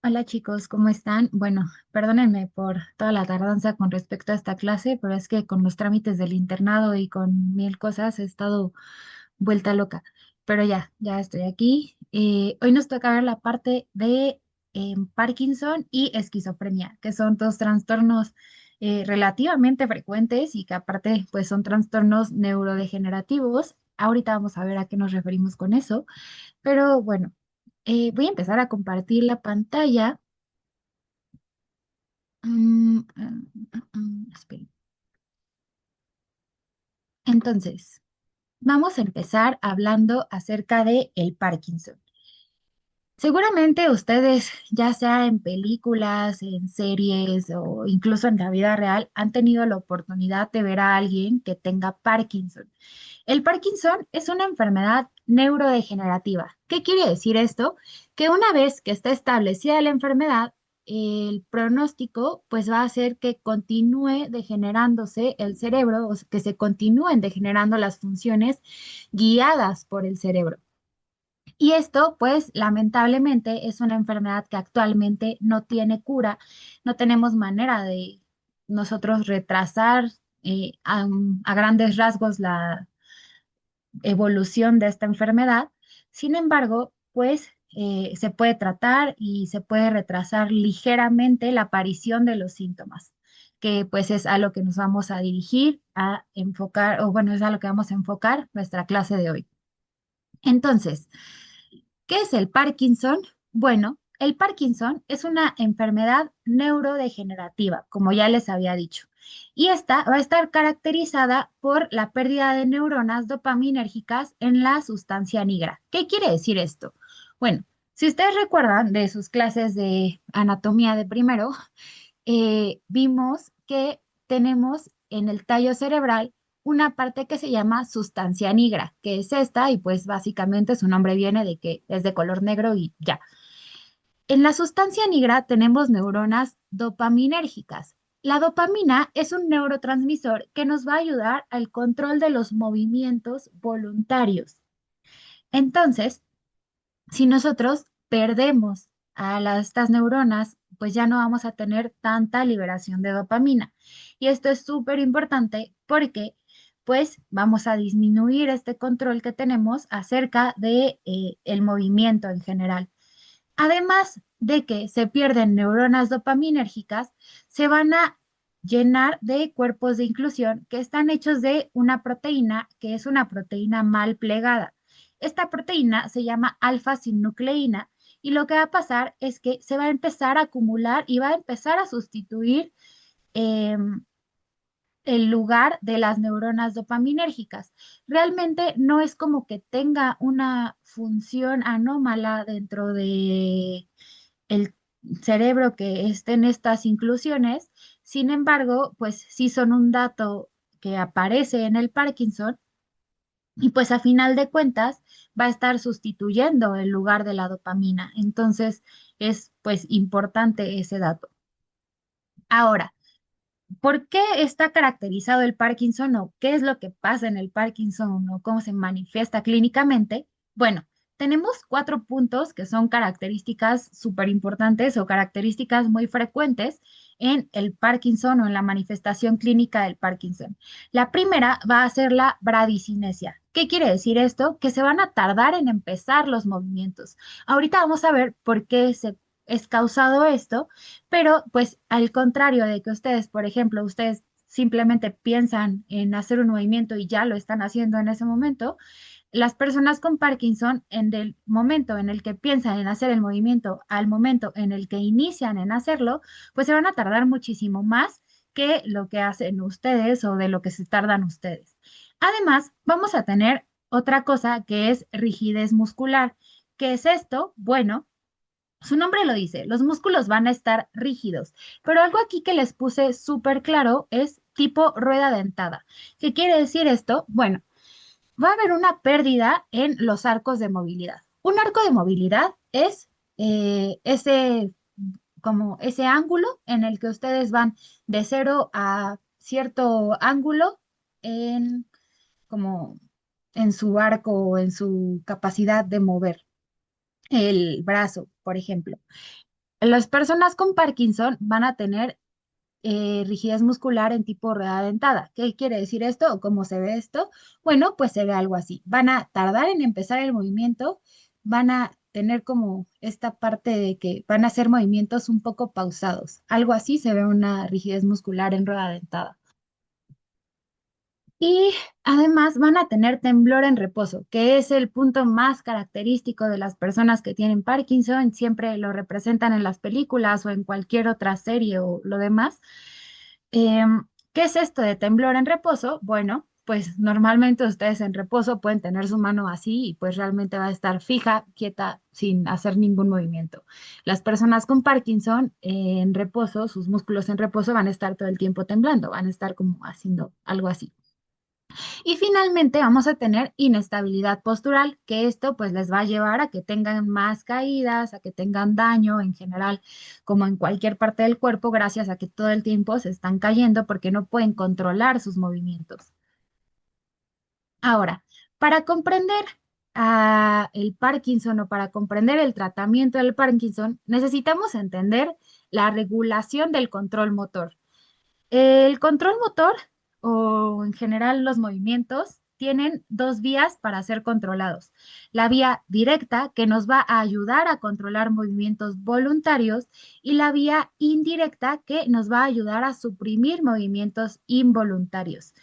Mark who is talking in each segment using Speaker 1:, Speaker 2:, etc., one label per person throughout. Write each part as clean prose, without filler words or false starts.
Speaker 1: Hola chicos, ¿cómo están? Bueno, perdónenme por toda la tardanza con respecto a esta clase, pero es que con los trámites del internado y con mil cosas he estado vuelta loca. Pero ya estoy aquí. Hoy nos toca ver la parte de Parkinson y esquizofrenia, que son dos trastornos relativamente frecuentes y que aparte pues son trastornos neurodegenerativos. Ahorita vamos a ver a qué nos referimos con eso, pero bueno. Voy a empezar a compartir la pantalla. Esperen. Entonces, vamos a empezar hablando acerca de el Parkinson. Seguramente ustedes, ya sea en películas, en series o incluso en la vida real, han tenido la oportunidad de ver a alguien que tenga Parkinson. El Parkinson es una enfermedad neurodegenerativa. ¿Qué quiere decir esto? Que una vez que está establecida la enfermedad, el pronóstico pues va a hacer que continúe degenerándose el cerebro, o sea, que se continúen degenerando las funciones guiadas por el cerebro. Y esto, pues, lamentablemente es una enfermedad que actualmente no tiene cura. No tenemos manera de nosotros retrasar a grandes rasgos la evolución de esta enfermedad. Sin embargo, pues se puede tratar y se puede retrasar ligeramente la aparición de los síntomas, que pues es a lo que nos vamos a dirigir, a enfocar, o bueno, es a lo que vamos a enfocar nuestra clase de hoy. Entonces, ¿qué es el Parkinson? Bueno, el Parkinson es una enfermedad neurodegenerativa, como ya les había dicho, y esta va a estar caracterizada por la pérdida de neuronas dopaminérgicas en la sustancia nigra. ¿Qué quiere decir esto? Bueno, si ustedes recuerdan de sus clases de anatomía de primero, vimos que tenemos en el tallo cerebral una parte que se llama sustancia nigra, que es esta, y pues básicamente su nombre viene de que es de color negro y ya. En la sustancia nigra tenemos neuronas dopaminérgicas. La dopamina es un neurotransmisor que nos va a ayudar al control de los movimientos voluntarios. Entonces, si nosotros perdemos estas neuronas, pues ya no vamos a tener tanta liberación de dopamina. Y esto es súper importante porque pues vamos a disminuir este control que tenemos acerca de el movimiento en general. Además de que se pierden neuronas dopaminérgicas, se van a llenar de cuerpos de inclusión que están hechos de una proteína que es una proteína mal plegada. Esta proteína se llama alfa-sinucleína y lo que va a pasar es que se va a empezar a acumular y va a empezar a sustituir em, el lugar de las neuronas dopaminérgicas. Realmente no es como que tenga una función anómala dentro de el cerebro que estén estas inclusiones. Sin embargo, pues sí son un dato que aparece en el Parkinson y pues a final de cuentas va a estar sustituyendo el lugar de la dopamina. Entonces es pues importante ese dato. Ahora, ¿por qué está caracterizado el Parkinson o qué es lo que pasa en el Parkinson o cómo se manifiesta clínicamente? Bueno, tenemos cuatro puntos que son características súper importantes o características muy frecuentes en el Parkinson o en la manifestación clínica del Parkinson. La primera va a ser la bradicinesia. ¿Qué quiere decir esto? Que se van a tardar en empezar los movimientos. Ahorita vamos a ver por qué es causado esto, pero pues al contrario de que ustedes, por ejemplo, ustedes simplemente piensan en hacer un movimiento y ya lo están haciendo en ese momento, las personas con Parkinson, en el momento en el que piensan en hacer el movimiento, al momento en el que inician en hacerlo, pues se van a tardar muchísimo más que lo que hacen ustedes o de lo que se tardan ustedes. Además, vamos a tener otra cosa que es rigidez muscular. ¿Qué es esto? Bueno, su nombre lo dice, los músculos van a estar rígidos, pero algo aquí que les puse súper claro es tipo rueda dentada. ¿Qué quiere decir esto? Bueno, va a haber una pérdida en los arcos de movilidad. Un arco de movilidad es ese, como ese ángulo en el que ustedes van de cero a cierto ángulo en, como en su arco o en su capacidad de mover el brazo, por ejemplo. Las personas con Parkinson van a tener rigidez muscular en tipo rueda dentada. ¿Qué quiere decir esto o cómo se ve esto? Bueno, pues se ve algo así. Van a tardar en empezar el movimiento, van a tener como esta parte de que van a hacer movimientos un poco pausados. Algo así se ve una rigidez muscular en rueda dentada. Y además van a tener temblor en reposo, que es el punto más característico de las personas que tienen Parkinson. Siempre lo representan en las películas o en cualquier otra serie o lo demás. ¿Qué es esto de temblor en reposo? Bueno, pues normalmente ustedes en reposo pueden tener su mano así y pues realmente va a estar fija, quieta, sin hacer ningún movimiento. Las personas con Parkinson en reposo, sus músculos en reposo van a estar todo el tiempo temblando, van a estar como haciendo algo así. Y finalmente vamos a tener inestabilidad postural, que esto pues les va a llevar a que tengan más caídas, a que tengan daño en general, como en cualquier parte del cuerpo, gracias a que todo el tiempo se están cayendo porque no pueden controlar sus movimientos. Ahora, para comprender el Parkinson o para comprender el tratamiento del Parkinson, necesitamos entender la regulación del control motor. El control motor o en general los movimientos tienen dos vías para ser controlados. La vía directa que nos va a ayudar a controlar movimientos voluntarios y la vía indirecta que nos va a ayudar a suprimir movimientos involuntarios.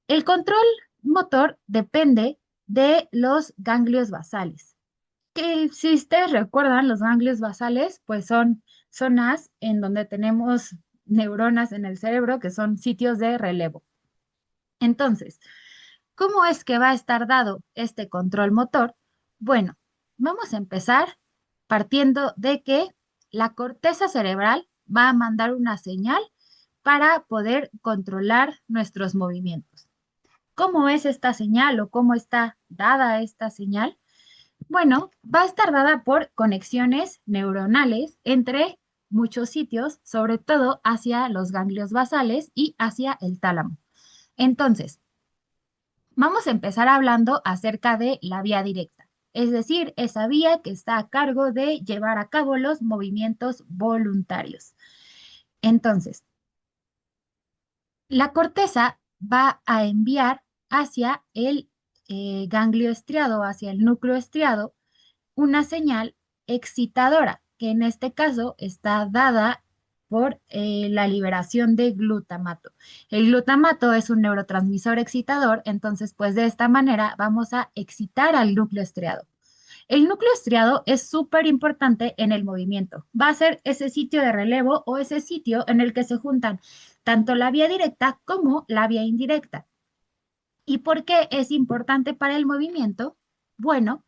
Speaker 1: El control motor depende de los ganglios basales, que si ustedes recuerdan, los ganglios basales, pues son zonas en donde tenemos neuronas en el cerebro que son sitios de relevo. Entonces, ¿cómo es que va a estar dado este control motor? Bueno, vamos a empezar partiendo de que la corteza cerebral va a mandar una señal para poder controlar nuestros movimientos. ¿Cómo es esta señal o cómo está dada esta señal? Bueno, va a estar dada por conexiones neuronales entre muchos sitios, sobre todo hacia los ganglios basales y hacia el tálamo. Entonces, vamos a empezar hablando acerca de la vía directa, es decir, esa vía que está a cargo de llevar a cabo los movimientos voluntarios. Entonces, la corteza va a enviar hacia el ganglio estriado, hacia el núcleo estriado, una señal excitadora, que en este caso está dada por la liberación de glutamato. El glutamato es un neurotransmisor excitador, entonces pues de esta manera vamos a excitar al núcleo estriado. El núcleo estriado es súper importante en el movimiento. Va a ser ese sitio de relevo o ese sitio en el que se juntan tanto la vía directa como la vía indirecta. ¿Y por qué es importante para el movimiento? Bueno,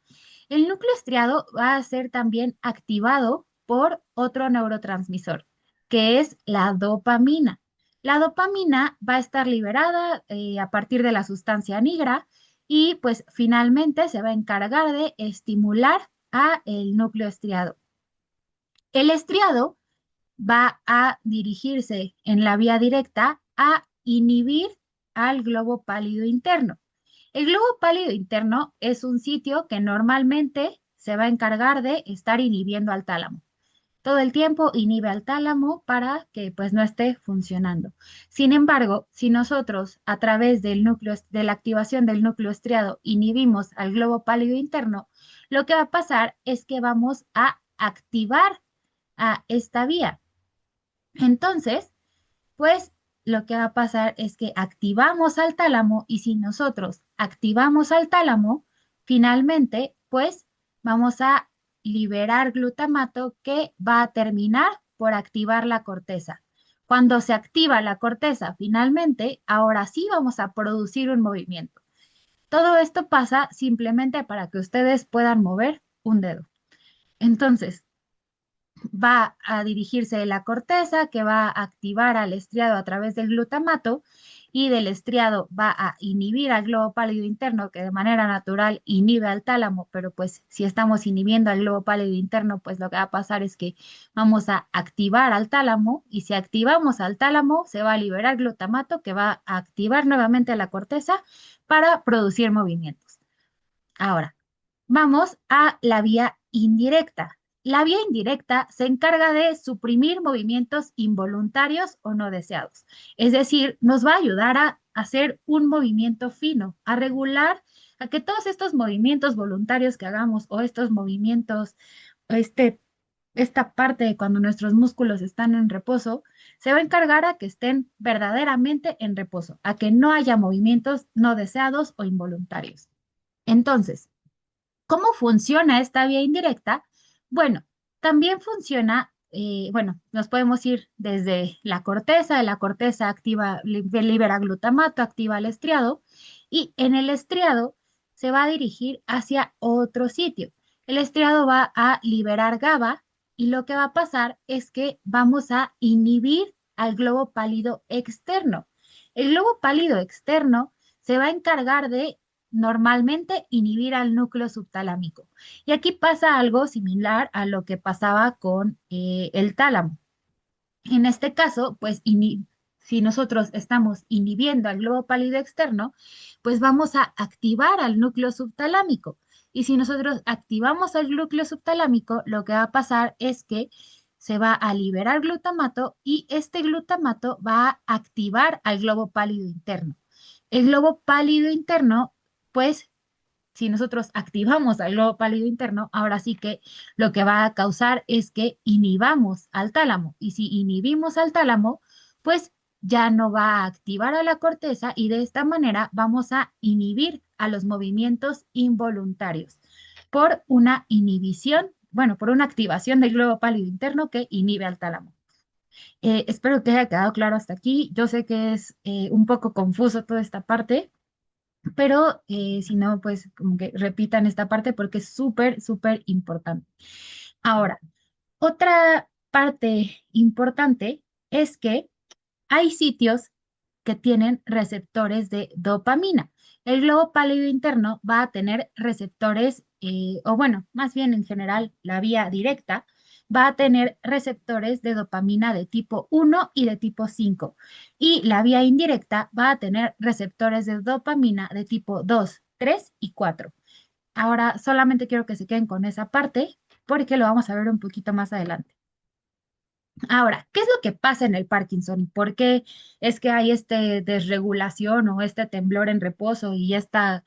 Speaker 1: el núcleo estriado va a ser también activado por otro neurotransmisor, que es la dopamina. La dopamina va a estar liberada a partir de la sustancia nigra y pues finalmente se va a encargar de estimular a el núcleo estriado. El estriado va a dirigirse en la vía directa a inhibir al globo pálido interno. El globo pálido interno es un sitio que normalmente se va a encargar de estar inhibiendo al tálamo. Todo el tiempo inhibe al tálamo para que pues no esté funcionando. Sin embargo, si nosotros a través del núcleo, de la activación del núcleo estriado inhibimos al globo pálido interno, lo que va a pasar es que vamos a activar a esta vía. Entonces, pues lo que va a pasar es que activamos al tálamo y si nosotros activamos al tálamo, finalmente, pues vamos a liberar glutamato que va a terminar por activar la corteza. Cuando se activa la corteza, finalmente, ahora sí vamos a producir un movimiento. Todo esto pasa simplemente para que ustedes puedan mover un dedo. Entonces, va a dirigirse de la corteza que va a activar al estriado a través del glutamato y del estriado va a inhibir al globo pálido interno que de manera natural inhibe al tálamo, pero pues si estamos inhibiendo al globo pálido interno, pues lo que va a pasar es que vamos a activar al tálamo y si activamos al tálamo se va a liberar glutamato que va a activar nuevamente a la corteza para producir movimientos. Ahora, vamos a la vía indirecta. la vía indirecta se encarga de suprimir movimientos involuntarios o no deseados. Es decir, nos va a ayudar a hacer un movimiento fino, a regular, a que todos estos movimientos voluntarios que hagamos o estos movimientos, este, esta parte de cuando nuestros músculos están en reposo, se va a encargar a que estén verdaderamente en reposo, a que no haya movimientos no deseados o involuntarios. Entonces, ¿cómo funciona esta vía indirecta? Bueno, también funciona, bueno, nos podemos ir desde de la corteza activa, libera glutamato, activa el estriado, y en el estriado se va a dirigir hacia otro sitio. El estriado va a liberar GABA y lo que va a pasar es que vamos a inhibir al globo pálido externo. El globo pálido externo se va a encargar de normalmente inhibir al núcleo subtalámico. Y aquí pasa algo similar a lo que pasaba con el tálamo. En este caso, pues si nosotros estamos inhibiendo al globo pálido externo, pues vamos a activar al núcleo subtalámico. Y si nosotros activamos al núcleo subtalámico, lo que va a pasar es que se va a liberar glutamato y este glutamato va a activar al globo pálido interno. El globo pálido interno, pues si nosotros activamos al globo pálido interno, ahora sí que lo que va a causar es que inhibamos al tálamo. Y si inhibimos al tálamo, pues ya no va a activar a la corteza y de esta manera vamos a inhibir a los movimientos involuntarios por una inhibición, bueno, por una activación del globo pálido interno que inhibe al tálamo. Espero que haya quedado claro hasta aquí. Yo sé que es un poco confuso toda esta parte, pero si no, pues como que repitan esta parte porque es súper, súper importante. Ahora, otra parte importante es que hay sitios que tienen receptores de dopamina. El globo pálido interno va a tener receptores, o bueno, más bien en general, la vía directa va a tener receptores de dopamina de tipo 1 y de tipo 5. Y la vía indirecta va a tener receptores de dopamina de tipo 2, 3 y 4. Ahora solamente quiero que se queden con esa parte porque lo vamos a ver un poquito más adelante. Ahora, ¿qué es lo que pasa en el Parkinson? ¿Por qué es que hay este desregulación o este temblor en reposo y esta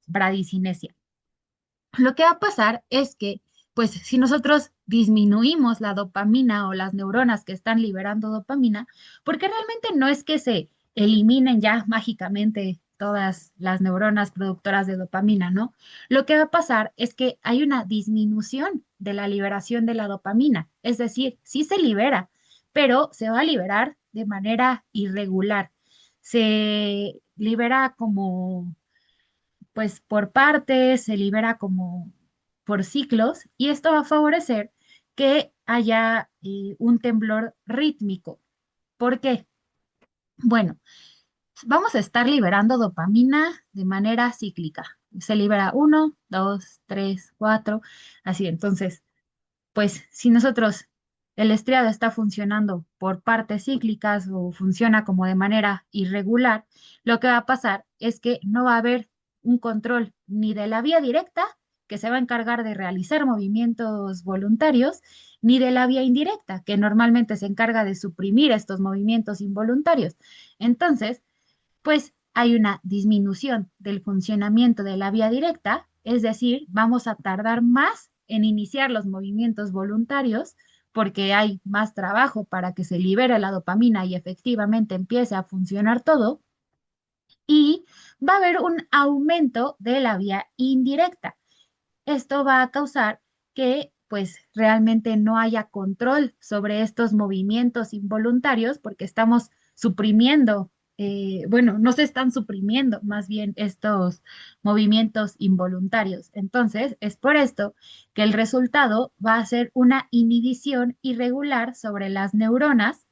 Speaker 1: bradicinesia? Lo que va a pasar es que, pues, si nosotros disminuimos la dopamina o las neuronas que están liberando dopamina, porque realmente no es que se eliminen ya mágicamente todas las neuronas productoras de dopamina, ¿no? Lo que va a pasar es que hay una disminución de la liberación de la dopamina, es decir, sí se libera, pero se va a liberar de manera irregular. Se libera como pues por partes, se libera como por ciclos y esto va a favorecer que haya un temblor rítmico. ¿Por qué? Bueno, vamos a estar liberando dopamina de manera cíclica. Se libera uno, dos, tres, cuatro, así. Entonces, pues si nosotros, el estriado está funcionando por partes cíclicas o funciona como de manera irregular, lo que va a pasar es que no va a haber un control ni de la vía directa, que se va a encargar de realizar movimientos voluntarios, ni de la vía indirecta, que normalmente se encarga de suprimir estos movimientos involuntarios. Entonces, pues hay una disminución del funcionamiento de la vía directa, es decir, vamos a tardar más en iniciar los movimientos voluntarios porque hay más trabajo para que se libere la dopamina y efectivamente empiece a funcionar todo, y va a haber un aumento de la vía indirecta. Esto va a causar que pues realmente no haya control sobre estos movimientos involuntarios porque estamos suprimiendo, bueno, no se están suprimiendo más bien estos movimientos involuntarios. Entonces, es por esto que el resultado va a ser una inhibición irregular sobre las neuronas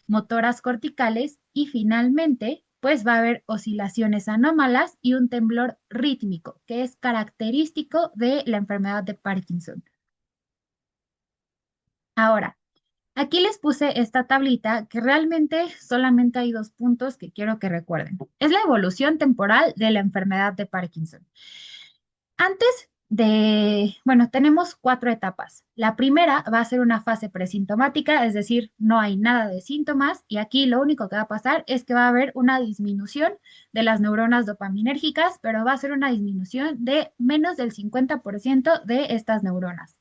Speaker 1: motoras corticales y finalmente, pues va a haber oscilaciones anómalas y un temblor rítmico, que es característico de la enfermedad de Parkinson. Ahora, aquí les puse esta tablita que realmente solamente hay dos puntos que quiero que recuerden. Es la evolución temporal de la enfermedad de Parkinson. Antes bueno, tenemos cuatro etapas. La primera va a ser una fase presintomática, es decir, no hay nada de síntomas y aquí lo único que va a pasar es que va a haber una disminución de las neuronas dopaminérgicas, pero va a ser una disminución de menos del 50% de estas neuronas.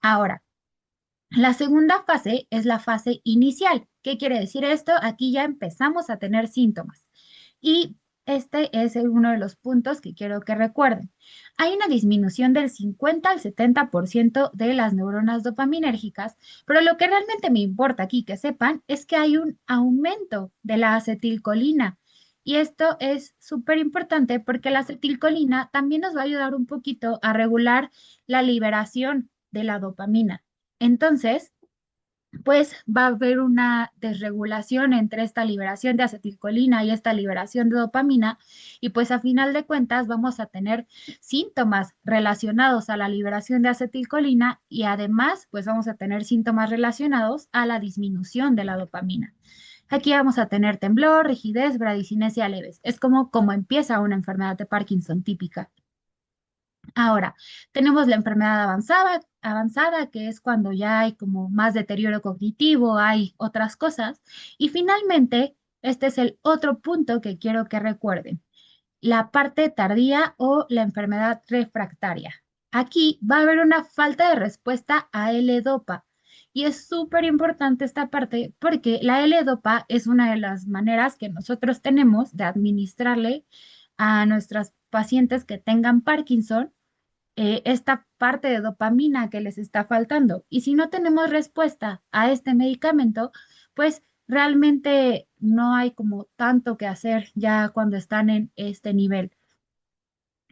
Speaker 1: Ahora, la segunda fase es la fase inicial. ¿Qué quiere decir esto? Aquí ya empezamos a tener síntomas. Y este es uno de los puntos que quiero que recuerden. Hay una disminución del 50 al 70% de las neuronas dopaminérgicas, pero lo que realmente me importa aquí que sepan es que hay un aumento de la acetilcolina. Y esto es súper importante porque la acetilcolina también nos va a ayudar un poquito a regular la liberación de la dopamina. Entonces, pues va a haber una desregulación entre esta liberación de acetilcolina y esta liberación de dopamina y pues a final de cuentas vamos a tener síntomas relacionados a la liberación de acetilcolina y además pues vamos a tener síntomas relacionados a la disminución de la dopamina. Aquí vamos a tener temblor, rigidez, bradicinesia leves. Es como empieza una enfermedad de Parkinson típica. Ahora, tenemos la enfermedad avanzada, que es cuando ya hay como más deterioro cognitivo, hay otras cosas. Y finalmente, este es el otro punto que quiero que recuerden, la parte tardía o la enfermedad refractaria. Aquí va a haber una falta de respuesta a L-Dopa. Y es súper importante esta parte porque la L-Dopa es una de las maneras que nosotros tenemos de administrarle a nuestras pacientes que tengan Parkinson esta parte de dopamina que les está faltando. Y si no tenemos respuesta a este medicamento, pues realmente no hay como tanto que hacer ya cuando están en este nivel.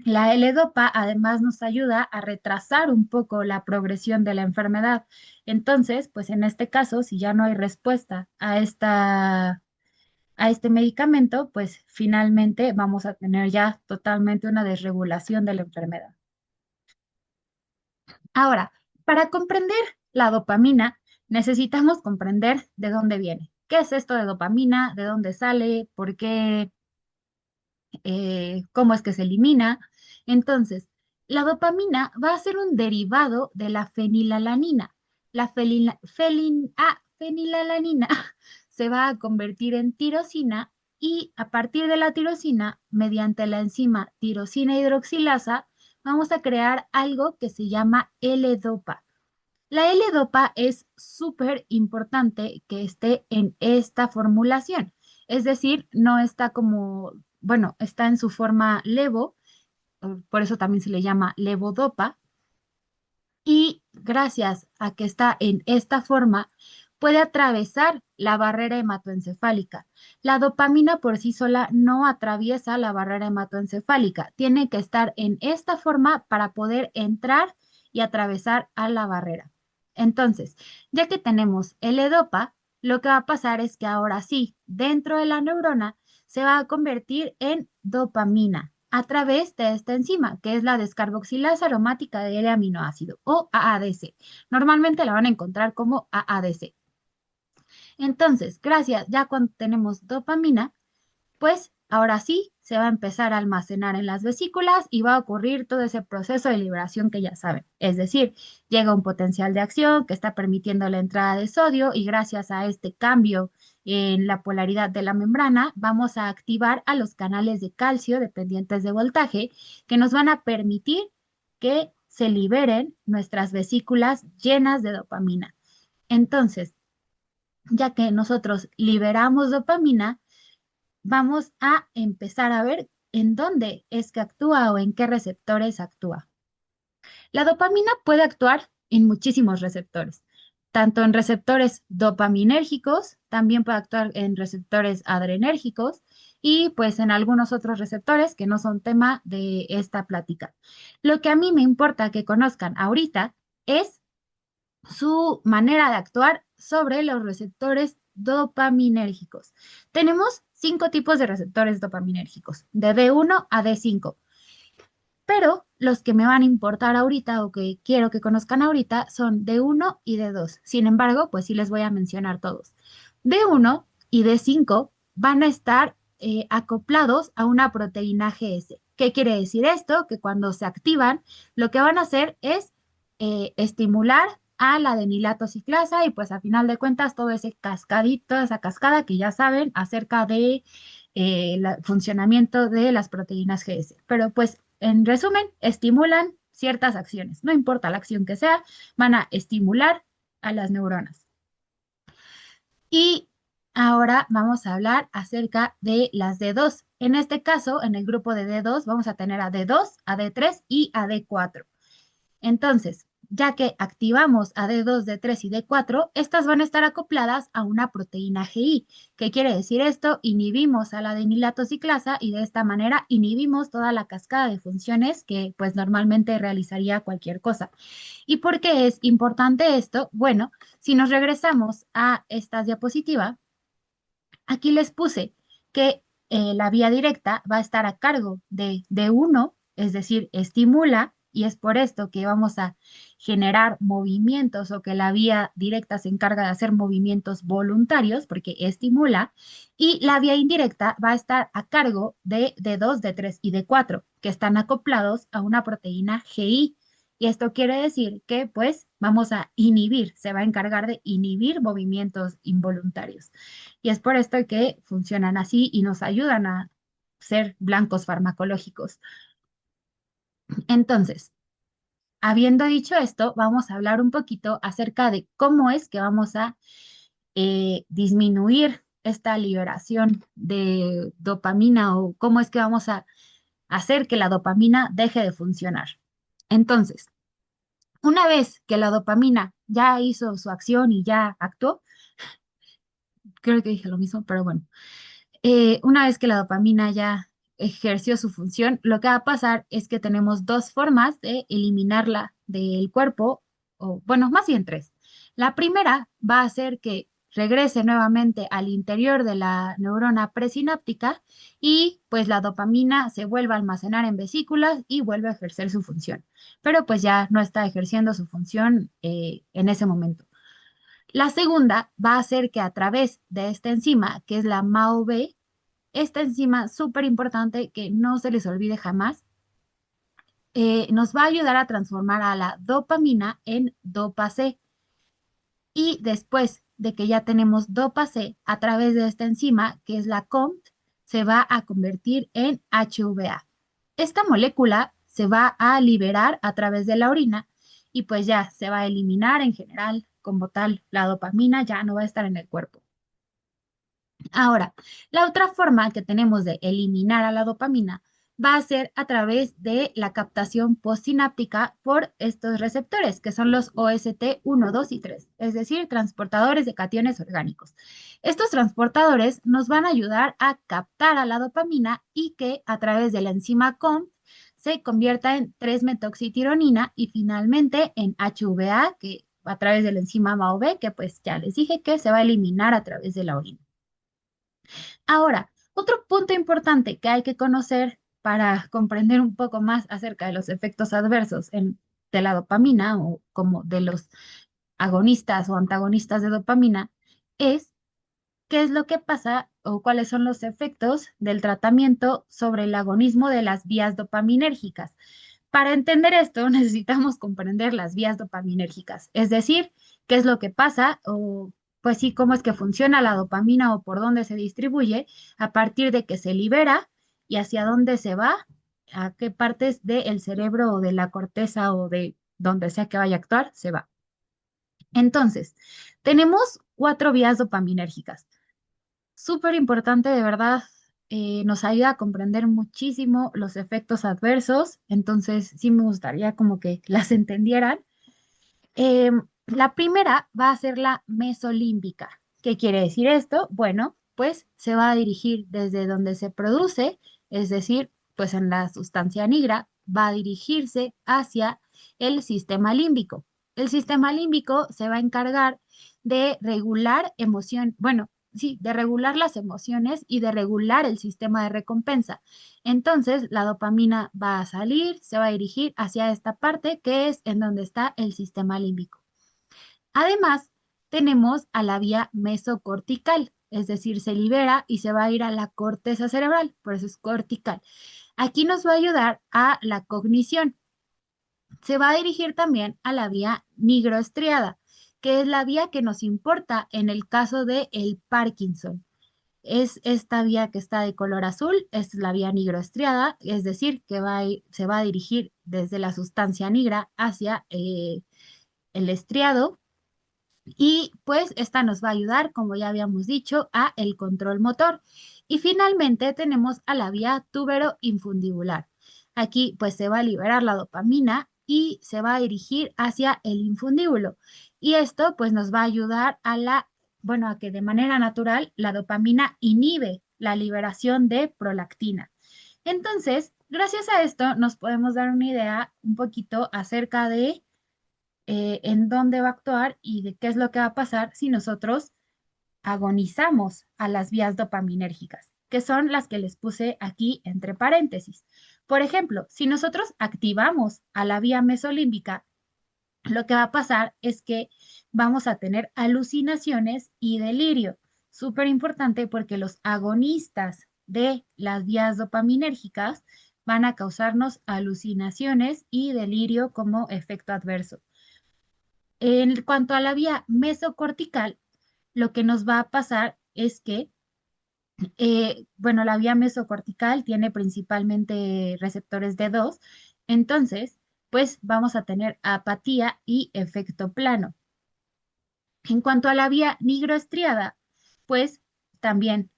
Speaker 1: La L-Dopa además nos ayuda a retrasar un poco la progresión de la enfermedad. Entonces, pues en este caso, si ya no hay respuesta a este medicamento, pues finalmente vamos a tener ya totalmente una desregulación de la enfermedad. Ahora, para comprender la dopamina, necesitamos comprender de dónde viene. ¿Qué es esto de dopamina? ¿De dónde sale? ¿Por qué? ¿Cómo es que se elimina? Entonces, la dopamina va a ser un derivado de la fenilalanina. Fenilalanina se va a convertir en tirosina y a partir de la tirosina, mediante la enzima tirosina hidroxilasa, vamos a crear algo que se llama L-Dopa. La L-Dopa es súper importante que esté en esta formulación, es decir, no está como, bueno, está en su forma levo, por eso también se le llama levodopa, y gracias a que está en esta forma, puede atravesar la barrera hematoencefálica. La dopamina por sí sola no atraviesa la barrera hematoencefálica, tiene que estar en esta forma para poder entrar y atravesar a la barrera. Entonces, ya que tenemos L-dopa, lo que va a pasar es que ahora sí, dentro de la neurona se va a convertir en dopamina a través de esta enzima, que es la descarboxilasa aromática de L-aminoácido o AADC. Normalmente la van a encontrar como AADC. Entonces, gracias, ya cuando tenemos dopamina, pues ahora sí se va a empezar a almacenar en las vesículas y va a ocurrir todo ese proceso de liberación que ya saben. Es decir, llega un potencial de acción que está permitiendo la entrada de sodio y gracias a este cambio en la polaridad de la membrana, vamos a activar a los canales de calcio dependientes de voltaje que nos van a permitir que se liberen nuestras vesículas llenas de dopamina. Entonces, ya que nosotros liberamos dopamina, vamos a empezar a ver en dónde es que actúa o en qué receptores actúa. La dopamina puede actuar en muchísimos receptores, tanto en receptores dopaminérgicos, también puede actuar en receptores adrenérgicos y pues en algunos otros receptores que no son tema de esta plática. Lo que a mí me importa que conozcan ahorita es su manera de actuar sobre los receptores dopaminérgicos. Tenemos cinco tipos de receptores dopaminérgicos, de D1 a D5, pero los que me van a importar ahorita o que quiero que conozcan ahorita son D1 y D2. Sin embargo, pues sí les voy a mencionar todos. D1 y D5 van a estar acoplados a una proteína GS. ¿Qué quiere decir esto? Que cuando se activan, lo que van a hacer es estimular a la adenilato ciclasa y pues a final de cuentas todo ese cascadito, esa cascada que ya saben acerca de el funcionamiento de las proteínas GS. Pero pues en resumen, estimulan ciertas acciones. No importa la acción que sea, van a estimular a las neuronas. Y ahora vamos a hablar acerca de las D2. En este caso, en el grupo de D2, vamos a tener a D2, a D3 y a D4. Entonces, ya que activamos a D2, D3 y D4, estas van a estar acopladas a una proteína GI. ¿Qué quiere decir esto? Inhibimos a la adenilato ciclasa y de esta manera inhibimos toda la cascada de funciones que pues normalmente realizaría cualquier cosa. ¿Y por qué es importante esto? Bueno, si nos regresamos a esta diapositiva, aquí les puse que la vía directa va a estar a cargo de D1, es decir, estimula, y es por esto que vamos a generar movimientos o que la vía directa se encarga de hacer movimientos voluntarios porque estimula, y la vía indirecta va a estar a cargo de D2, D3 y D4, que están acoplados a una proteína GI. Y esto quiere decir que pues vamos a inhibir, se va a encargar de inhibir movimientos involuntarios. Y es por esto que funcionan así y nos ayudan a ser blancos farmacológicos. Entonces, habiendo dicho esto, vamos a hablar un poquito acerca de cómo es que vamos a disminuir esta liberación de dopamina o cómo es que vamos a hacer que la dopamina deje de funcionar. Entonces, una vez que la dopamina ya hizo su acción y ya actuó, creo que dije lo mismo, pero bueno, una vez que la dopamina ya ejerció su función, lo que va a pasar es que tenemos dos formas de eliminarla del cuerpo, o bueno, más bien tres. La primera va a hacer que regrese nuevamente al interior de la neurona presináptica y pues la dopamina se vuelva a almacenar en vesículas y vuelve a ejercer su función, pero pues ya no está ejerciendo su función en ese momento. La segunda va a hacer que a través de esta enzima, que es la MAO-B, esta enzima súper importante que no se les olvide jamás, nos va a ayudar a transformar a la dopamina en dopa C. Y después de que ya tenemos dopa C, a través de esta enzima, que es la COMT, se va a convertir en HVA. Esta molécula se va a liberar a través de la orina y pues ya se va a eliminar en general como tal. La dopamina ya no va a estar en el cuerpo. Ahora, la otra forma que tenemos de eliminar a la dopamina va a ser a través de la captación postsináptica por estos receptores, que son los OST1, 2 y 3, es decir, transportadores de cationes orgánicos. Estos transportadores nos van a ayudar a captar a la dopamina y que a través de la enzima COMT se convierta en 3-metoxitironina y finalmente en HVA, que a través de la enzima MAO-B, que pues ya les dije que se va a eliminar a través de la orina. Ahora, otro punto importante que hay que conocer para comprender un poco más acerca de los efectos adversos de la dopamina o como de los agonistas o antagonistas de dopamina es qué es lo que pasa o cuáles son los efectos del tratamiento sobre el agonismo de las vías dopaminérgicas. Para entender esto, necesitamos comprender las vías dopaminérgicas, es decir, qué es lo que pasa o pues sí, cómo es que funciona la dopamina o por dónde se distribuye a partir de que se libera y hacia dónde se va, a qué partes del cerebro o de la corteza o de donde sea que vaya a actuar, se va. Entonces, tenemos cuatro vías dopaminérgicas. Súper importante, de verdad, nos ayuda a comprender muchísimo los efectos adversos, entonces sí me gustaría como que las entendieran. La primera va a ser la mesolímbica. ¿Qué quiere decir esto? Bueno, pues se va a dirigir desde donde se produce, es decir, pues en la sustancia negra, va a dirigirse hacia el sistema límbico. El sistema límbico se va a encargar de regular emoción, bueno, sí, de regular las emociones y de regular el sistema de recompensa. Entonces, la dopamina va a salir, se va a dirigir hacia esta parte que es en donde está el sistema límbico. Además, tenemos a la vía mesocortical. es decir, se libera y se va a ir a la corteza cerebral, por eso es cortical. Aquí nos va a ayudar a la cognición. Se va a dirigir también a la vía nigroestriada, que es la vía que nos importa en el caso de el Parkinson. Es esta vía que está de color azul, es la vía nigroestriada, es decir, que se va a dirigir desde la sustancia negra hacia el estriado y pues esta nos va a ayudar, como ya habíamos dicho, a el control motor. Y finalmente tenemos a la vía infundibular. Aquí pues se va a liberar la dopamina y se va a dirigir hacia el infundíbulo. Y esto pues nos va a ayudar bueno, a que de manera natural la dopamina inhibe la liberación de prolactina. Entonces, gracias a esto nos podemos dar una idea un poquito acerca de en dónde va a actuar y de qué es lo que va a pasar si nosotros agonizamos a las vías dopaminérgicas, que son las que les puse aquí entre paréntesis. Por ejemplo, si nosotros activamos a la vía mesolímbica, lo que va a pasar es que vamos a tener alucinaciones y delirio. Súper importante porque los agonistas de las vías dopaminérgicas van a causarnos alucinaciones y delirio como efecto adverso. En cuanto a la vía mesocortical, lo que nos va a pasar es que, bueno, la vía mesocortical tiene principalmente receptores D2, entonces, pues vamos a tener apatía y efecto plano. En cuanto a la vía nigroestriada, pues también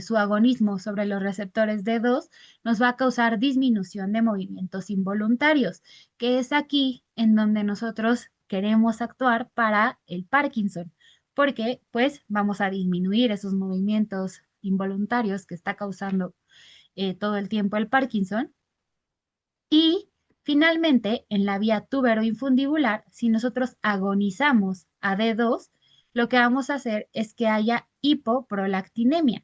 Speaker 1: su agonismo sobre los receptores D2 nos va a causar disminución de movimientos involuntarios, que es aquí en donde nosotros queremos actuar para el Parkinson, porque pues vamos a disminuir esos movimientos involuntarios que está causando todo el tiempo el Parkinson y finalmente, en la vía tuberoinfundibular, si nosotros agonizamos a D2, lo que vamos a hacer es que haya hipoprolactinemia.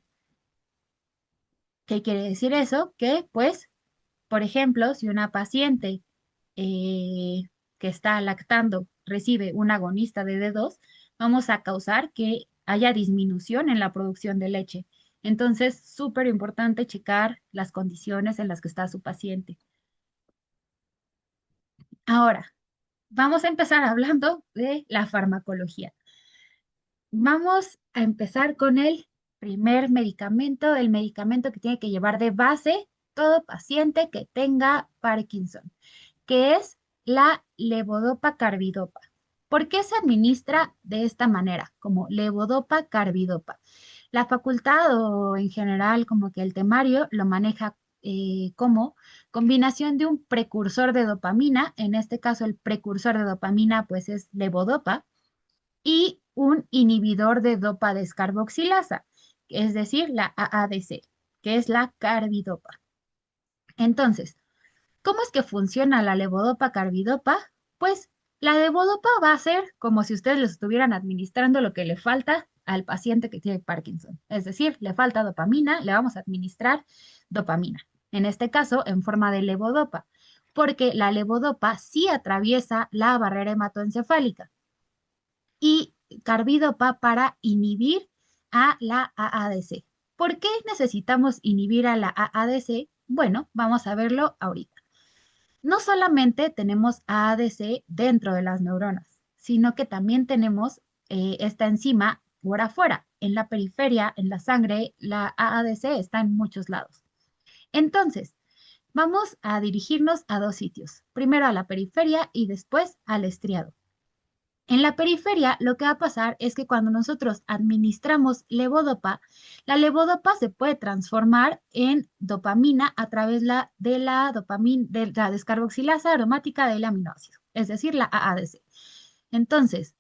Speaker 1: ¿Qué quiere decir eso? Que, pues, por ejemplo, si una paciente eh, que está lactando recibe un agonista de D2, vamos a causar que haya disminución en la producción de leche. Entonces, súper importante checar las condiciones en las que está su paciente. Ahora, vamos a empezar hablando de la farmacología. Vamos a empezar con el primer medicamento, el medicamento que tiene que llevar de base todo paciente que tenga Parkinson, que es la levodopa carbidopa. ¿Por qué se administra de esta manera, como levodopa carbidopa? La facultad o en general como que el temario lo maneja como combinación de un precursor de dopamina, en este caso el precursor de dopamina pues es levodopa, y un inhibidor de dopa descarboxilasa, es decir, la AADC, que es la carbidopa. Entonces, ¿cómo es que funciona la levodopa carbidopa? Pues la levodopa va a ser como si ustedes le estuvieran administrando lo que le falta al paciente que tiene Parkinson. Es decir, le falta dopamina, le vamos a administrar dopamina. En este caso, en forma de levodopa, porque la levodopa sí atraviesa la barrera hematoencefálica y carbidopa para inhibir a la AADC. ¿Por qué necesitamos inhibir a la AADC? Bueno, vamos a verlo ahorita. No solamente tenemos AADC dentro de las neuronas, sino que también tenemos esta enzima por afuera, en la periferia, en la sangre, la AADC está en muchos lados. Entonces, vamos a dirigirnos a dos sitios, primero a la periferia y después al estriado. En la periferia, lo que va a pasar es que cuando nosotros administramos levodopa, la levodopa se puede transformar en dopamina a través de la dopamina, de la descarboxilasa aromática del aminoácido, es decir, la AADC. Entonces,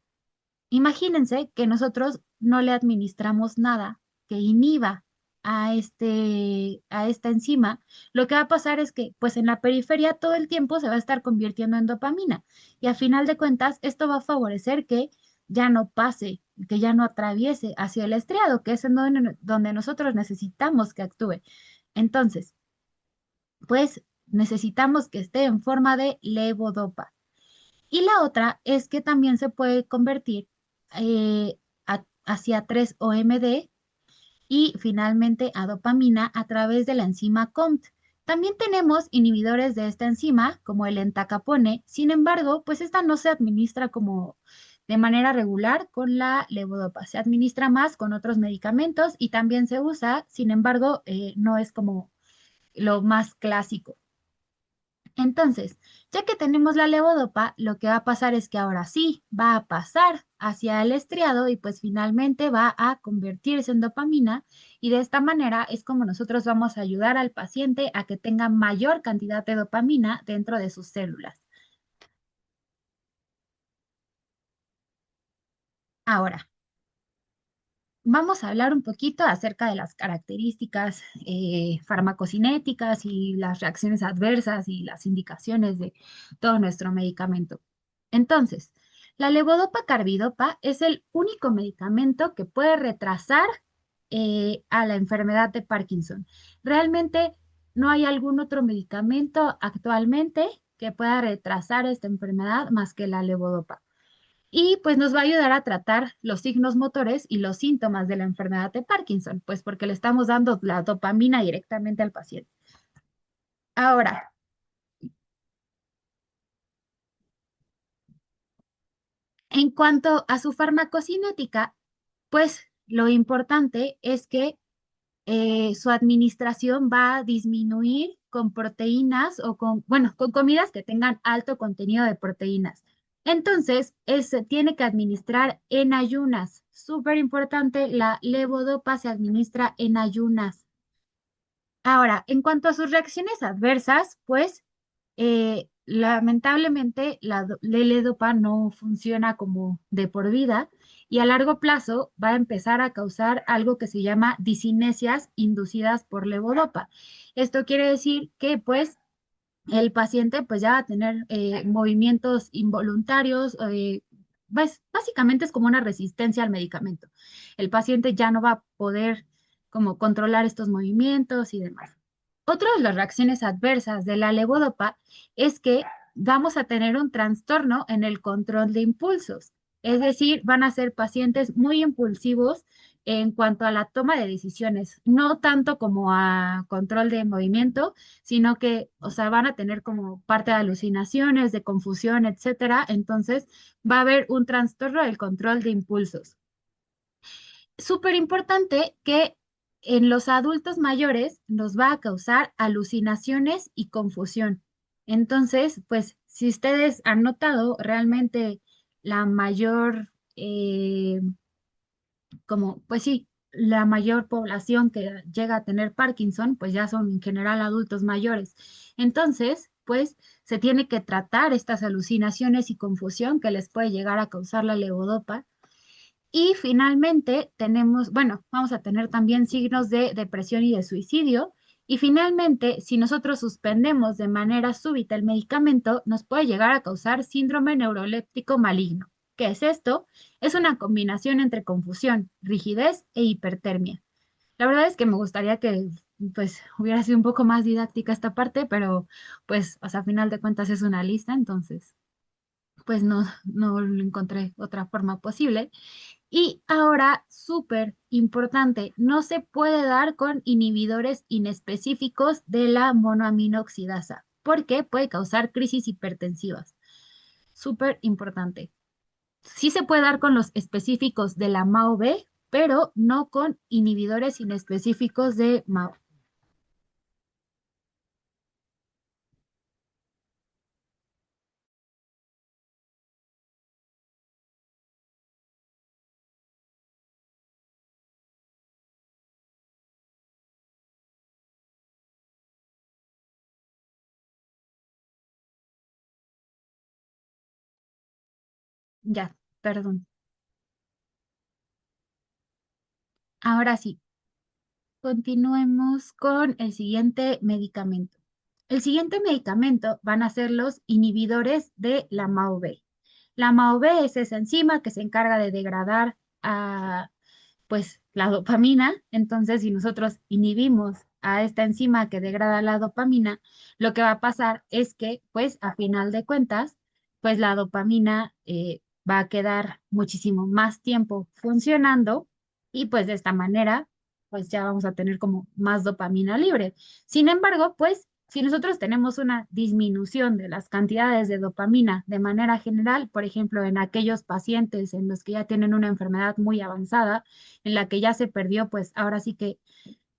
Speaker 1: imagínense que nosotros no le administramos nada que inhiba a esta enzima. Lo que va a pasar es que, pues en la periferia todo el tiempo se va a estar convirtiendo en dopamina y a final de cuentas esto va a favorecer que ya no pase, que ya no atraviese hacia el estriado, que es en donde nosotros necesitamos que actúe. Entonces, pues necesitamos que esté en forma de levodopa. Y la otra es que también se puede convertir hacia 3-OMD y finalmente a dopamina a través de la enzima COMT. También tenemos inhibidores de esta enzima, como el entacapone. Sin embargo, pues esta no se administra como de manera regular con la levodopa. Se administra más con otros medicamentos y también se usa, sin embargo, no es como lo más clásico. Entonces, ya que tenemos la levodopa, lo que va a pasar es que ahora sí va a pasar hacia el estriado y pues finalmente va a convertirse en dopamina y de esta manera es como nosotros vamos a ayudar al paciente a que tenga mayor cantidad de dopamina dentro de sus células. Ahora, vamos a hablar un poquito acerca de las características farmacocinéticas y las reacciones adversas y las indicaciones de todo nuestro medicamento. Entonces, la levodopa carbidopa es el único medicamento que puede retrasar a la enfermedad de Parkinson. Realmente no hay algún otro medicamento actualmente que pueda retrasar esta enfermedad más que la levodopa y pues nos va a ayudar a tratar los signos motores y los síntomas de la enfermedad de Parkinson, pues porque le estamos dando la dopamina directamente al paciente. Ahora, en cuanto a su farmacocinética, pues lo importante es que su administración va a disminuir con proteínas o con, bueno, con comidas que tengan alto contenido de proteínas. Entonces, se tiene que administrar en ayunas. Súper importante, la levodopa se administra en ayunas. Ahora, en cuanto a sus reacciones adversas, pues lamentablemente la levodopa no funciona como de por vida y a largo plazo va a empezar a causar algo que se llama discinesias inducidas por levodopa. Esto quiere decir que pues el paciente pues ya va a tener movimientos involuntarios, pues básicamente es como una resistencia al medicamento. El paciente ya no va a poder como controlar estos movimientos y demás. Otra de las reacciones adversas de la levodopa es que vamos a tener un trastorno en el control de impulsos. Es decir, van a ser pacientes muy impulsivos en cuanto a la toma de decisiones, no tanto como a control de movimiento, sino que, o sea, van a tener como parte de alucinaciones, de confusión, etcétera. Entonces, va a haber un trastorno del control de impulsos. Súper importante que en los adultos mayores nos va a causar alucinaciones y confusión. Entonces, pues, si ustedes han notado, realmente la mayor, como, pues sí, la mayor población que llega a tener Parkinson, pues ya son en general adultos mayores. Entonces, pues se tiene que tratar estas alucinaciones y confusión que les puede llegar a causar la levodopa. Y finalmente tenemos, bueno, vamos a tener también signos de depresión y de suicidio. Y finalmente, si nosotros suspendemos de manera súbita el medicamento, nos puede llegar a causar síndrome neuroléptico maligno. ¿Qué es esto? Es una combinación entre confusión, rigidez e hipertermia. La verdad es que me gustaría que pues hubiera sido un poco más didáctica esta parte, pero pues, o sea, a final de cuentas es una lista, entonces pues no lo encontré otra forma posible. Y ahora, súper importante, no se puede dar con inhibidores inespecíficos de la monoaminoxidasa, porque puede causar crisis hipertensivas. Súper importante. Sí se puede dar con los específicos de la MAO-B, pero no con inhibidores inespecíficos de MAO. Ya, perdón. Ahora sí, continuemos con el siguiente medicamento. El siguiente medicamento van a ser los inhibidores de la MAO-B. La MAO-B es esa enzima que se encarga de degradar pues, la dopamina. Entonces, si nosotros inhibimos a esta enzima que degrada la dopamina, lo que va a pasar es que, pues, a final de cuentas, pues la dopamina va a quedar muchísimo más tiempo funcionando y pues de esta manera pues ya vamos a tener como más dopamina libre. Sin embargo, pues si nosotros tenemos una disminución de las cantidades de dopamina de manera general, por ejemplo, en aquellos pacientes en los que ya tienen una enfermedad muy avanzada, en la que ya se perdió, pues ahora sí que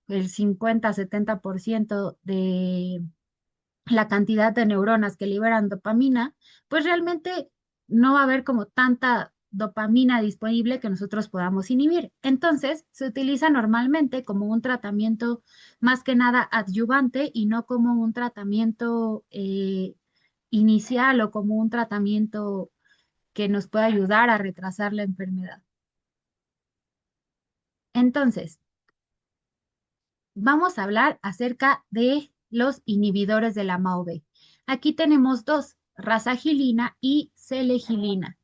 Speaker 1: el 50-70% de la cantidad de neuronas que liberan dopamina, pues realmente no va a haber como tanta dopamina disponible que nosotros podamos inhibir. Entonces, se utiliza normalmente como un tratamiento más que nada adyuvante y no como un tratamiento inicial o como un tratamiento que nos pueda ayudar a retrasar la enfermedad. Entonces, vamos a hablar acerca de los inhibidores de la MAO-B. Aquí tenemos dos, rasagilina y selegilina.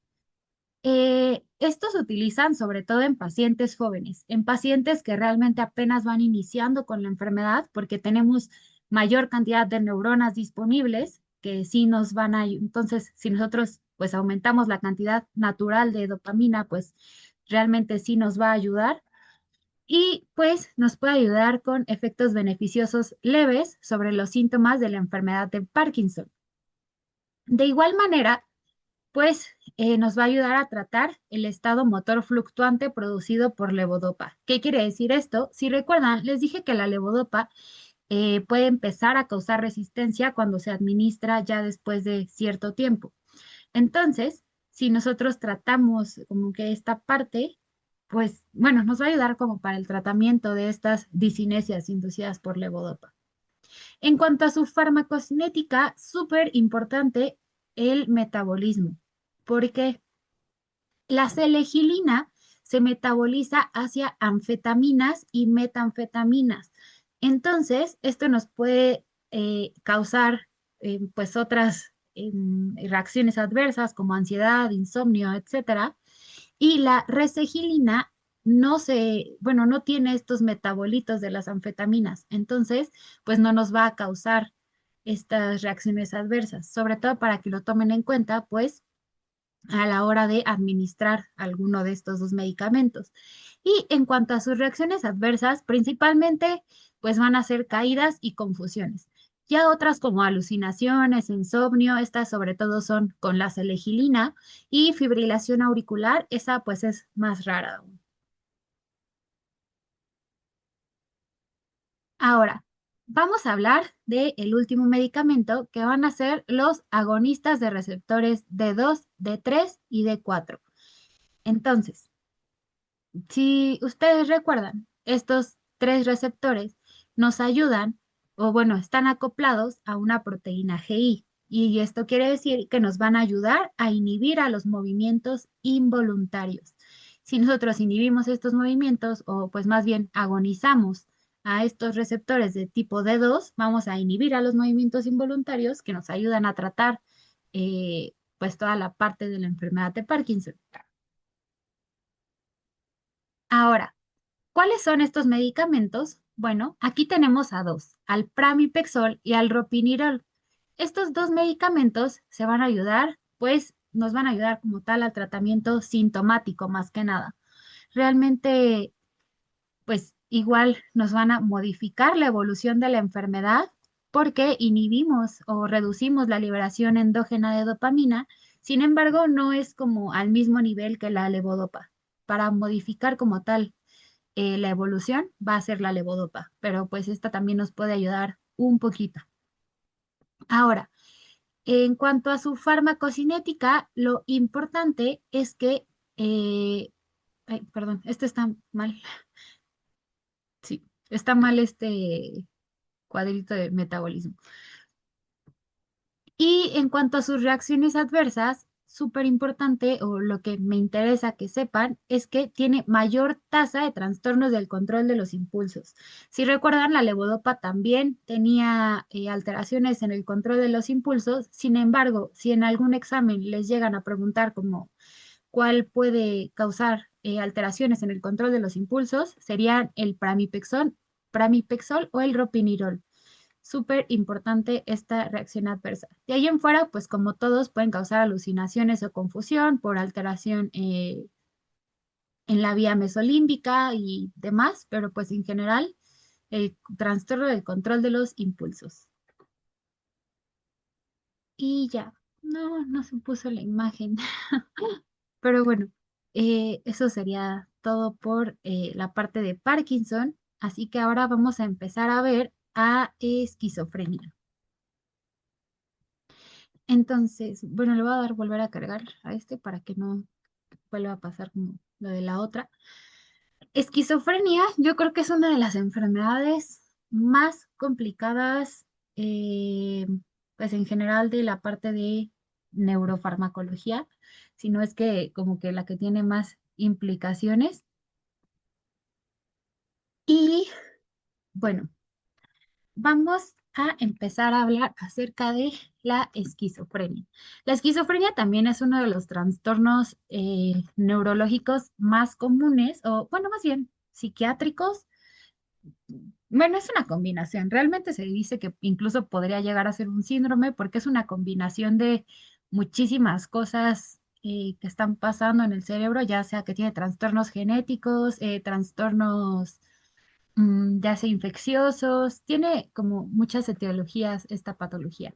Speaker 1: Estos se utilizan sobre todo en pacientes jóvenes, en pacientes que realmente apenas van iniciando con la enfermedad porque tenemos mayor cantidad de neuronas disponibles que sí nos van a, entonces si nosotros pues aumentamos la cantidad natural de dopamina, pues realmente sí nos va a ayudar y pues nos puede ayudar con efectos beneficiosos leves sobre los síntomas de la enfermedad de Parkinson. De igual manera, pues nos va a ayudar a tratar el estado motor fluctuante producido por levodopa. ¿Qué quiere decir esto? Si recuerdan, les dije que la levodopa puede empezar a causar resistencia cuando se administra ya después de cierto tiempo. Entonces, si nosotros tratamos como que esta parte, pues bueno, nos va a ayudar como para el tratamiento de estas discinesias inducidas por levodopa. En cuanto a su farmacocinética, súper importante el metabolismo, porque la selegilina se metaboliza hacia anfetaminas y metanfetaminas. Entonces, esto nos puede causar pues otras reacciones adversas como ansiedad, insomnio, etcétera. Y la resegilina bueno, no tiene estos metabolitos de las anfetaminas. Entonces, pues no nos va a causar estas reacciones adversas, sobre todo para que lo tomen en cuenta, pues a la hora de administrar alguno de estos dos medicamentos. Y en cuanto a sus reacciones adversas, principalmente pues van a ser caídas y confusiones. Ya otras como alucinaciones, insomnio, estas sobre todo son con la selegilina y fibrilación auricular, esa pues es más rara aún. Ahora, vamos a hablar del último medicamento que van a ser los agonistas de receptores D2, D3 y D4. Entonces, si ustedes recuerdan, estos tres receptores nos ayudan, o bueno, están acoplados a una proteína GI. Y esto quiere decir que nos van a ayudar a inhibir a los movimientos involuntarios. Si nosotros inhibimos estos movimientos, o pues más bien agonizamos a estos receptores de tipo D2, vamos a inhibir a los movimientos involuntarios que nos ayudan a tratar pues toda la parte de la enfermedad de Parkinson. Ahora, ¿cuáles son estos medicamentos? Bueno, aquí tenemos a dos, al pramipexol y al ropinirol. Estos dos medicamentos se van a ayudar, pues nos van a ayudar como tal al tratamiento sintomático más que nada. Realmente, pues igual nos van a modificar la evolución de la enfermedad porque inhibimos o reducimos la liberación endógena de dopamina. Sin embargo, no es como al mismo nivel que la levodopa. Para modificar como tal la evolución va a ser la levodopa, pero pues esta también nos puede ayudar un poquito. Ahora, en cuanto a su farmacocinética, lo importante es que, ay, perdón, este está mal, sí, está mal este cuadrito de metabolismo. Y en cuanto a sus reacciones adversas, súper importante o lo que me interesa que sepan es que tiene mayor tasa de trastornos del control de los impulsos. Si recuerdan, la levodopa también tenía alteraciones en el control de los impulsos. Sin embargo, si en algún examen les llegan a preguntar como cuál puede causar alteraciones en el control de los impulsos, serían el pramipexol o el ropinirol. Súper importante esta reacción adversa. De ahí en fuera, pues como todos pueden causar alucinaciones o confusión por alteración en la vía mesolímbica y demás, pero pues en general el trastorno del control de los impulsos. Y ya, no se puso la imagen, pero bueno, eso sería todo por la parte de Parkinson, así que ahora vamos a empezar a ver a esquizofrenia. Entonces, bueno, le voy a dar volver a cargar a este para que no vuelva a pasar como lo de la otra. Esquizofrenia, yo creo que es una de las enfermedades más complicadas, eh, pues en general de la parte de neurofarmacología, si no es que como que la que tiene más implicaciones. Y bueno, vamos a empezar a hablar acerca de la esquizofrenia. La esquizofrenia también es uno de los trastornos neurológicos más comunes, o bueno, más bien psiquiátricos. Bueno, es una combinación. Realmente se dice que incluso podría llegar a ser un síndrome porque es una combinación de muchísimas cosas que están pasando en el cerebro, ya sea que tiene trastornos genéticos, trastornos ya sea infecciosos, tiene como muchas etiologías esta patología.